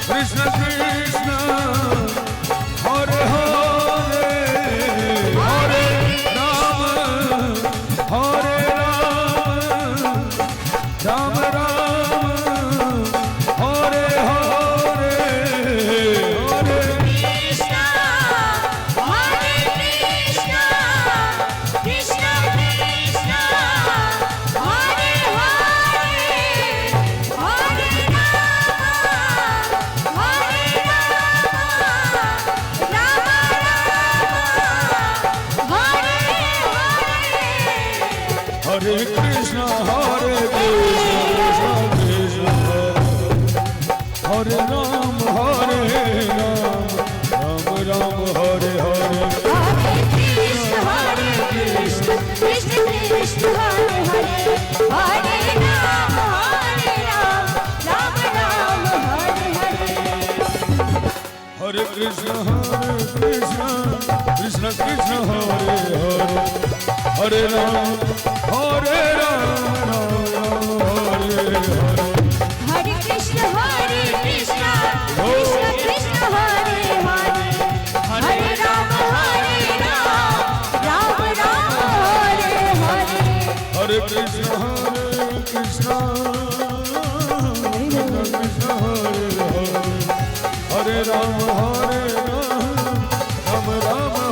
C: कृष्ण कृष्ण हरे हरे, हरे
A: हरे कृष्ण कृष्ण हरे राम राम हरे हरे,
C: कृष्ण कृष्ण हरे हरे, हरे राम राम हरे हरे,
A: हरे कृष्ण कृष्ण कृष्ण हरे हरे, हरे राम हरे हरे,
C: हरे कृष्ण कृष्ण कृष्ण हरे हरे, हरे राम राम हरे हरे,
A: हरे कृष्ण कृष्ण कृष्ण हरे हरे, हरे राम हरे हरे,
C: हरे कृष्ण कृष्ण कृष्ण हरे हरे, हरे राम राम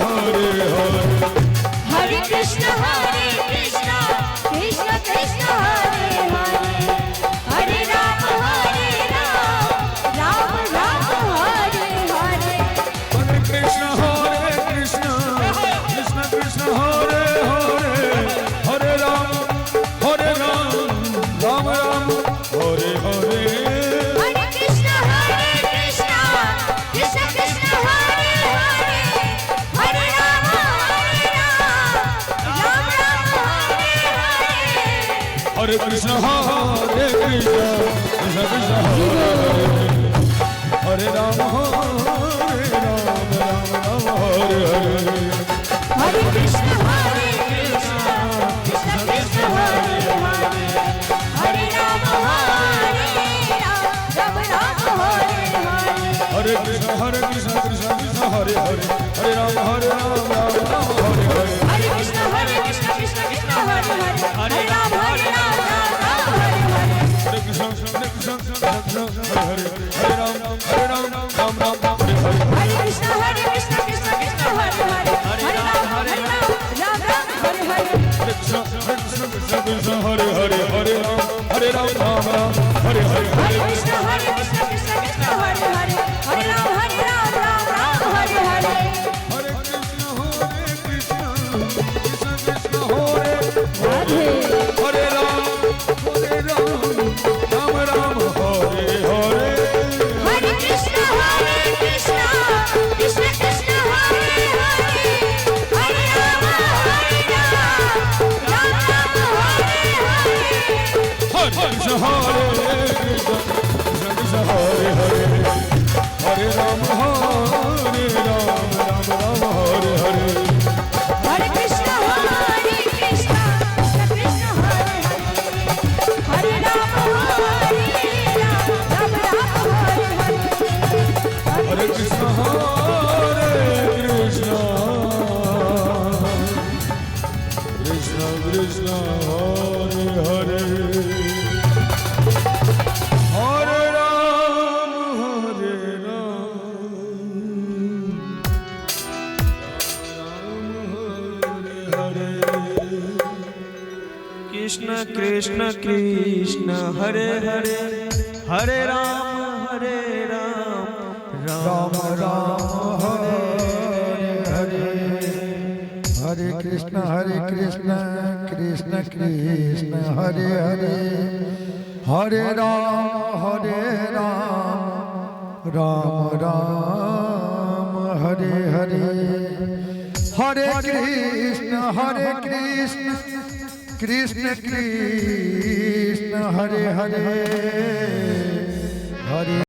C: हरे हरे,
A: हरे कृष्ण कृष्ण कृष्ण हरे हरे, हरे राम राम हरे हरे,
C: हरे कृष्ण कृष्ण कृष्ण हरे हरे, हरे राम हरे हरे,
A: हरे कृष्ण कृष्ण कृष्ण हरे हरे, हरे राम राम हरे हरे,
C: हरे कृष्ण कृष्ण कृष्ण हरे हरे, हरे राम हरे हरे,
A: हरे कृष्ण कृष्ण कृष्ण हरे हरे, हरे राम राम हरे हरे,
C: हरे कृष्ण कृष्ण कृष्ण हरे हरे, हरे राम हरे हरे,
A: हरे कृष्ण कृष्ण कृष्ण हरे हरे, हरे राम राम हरे हरे,
C: हरे कृष्ण कृष्ण कृष्ण हरे हरे, हरे राम हरे हरे,
A: हरे कृष्ण कृष्ण कृष्ण हरे हरे, हरे राम हरे हरे,
C: हरे कृष्ण कृष्ण कृष्ण हरे हरे, हरे राम हरे हरे,
A: हरे कृष्ण कृष्ण कृष्ण हरे
C: राधे
A: हरे राम राम हरे हरे,
C: हरे कृष्ण कृष्ण कृष्ण हरे हरे, हरे राम राम हरे हरे,
A: हरे कृष्ण
D: कृष्ण कृष्ण कृष्ण हरे हरे हरे राम
B: राम राम हरे हरे हरे कृष्ण कृष्ण कृष्ण हरे हरे हरे राम राम राम हरे हरे हरे कृष्ण कृष्ण कृष्ण हरे हरे हरे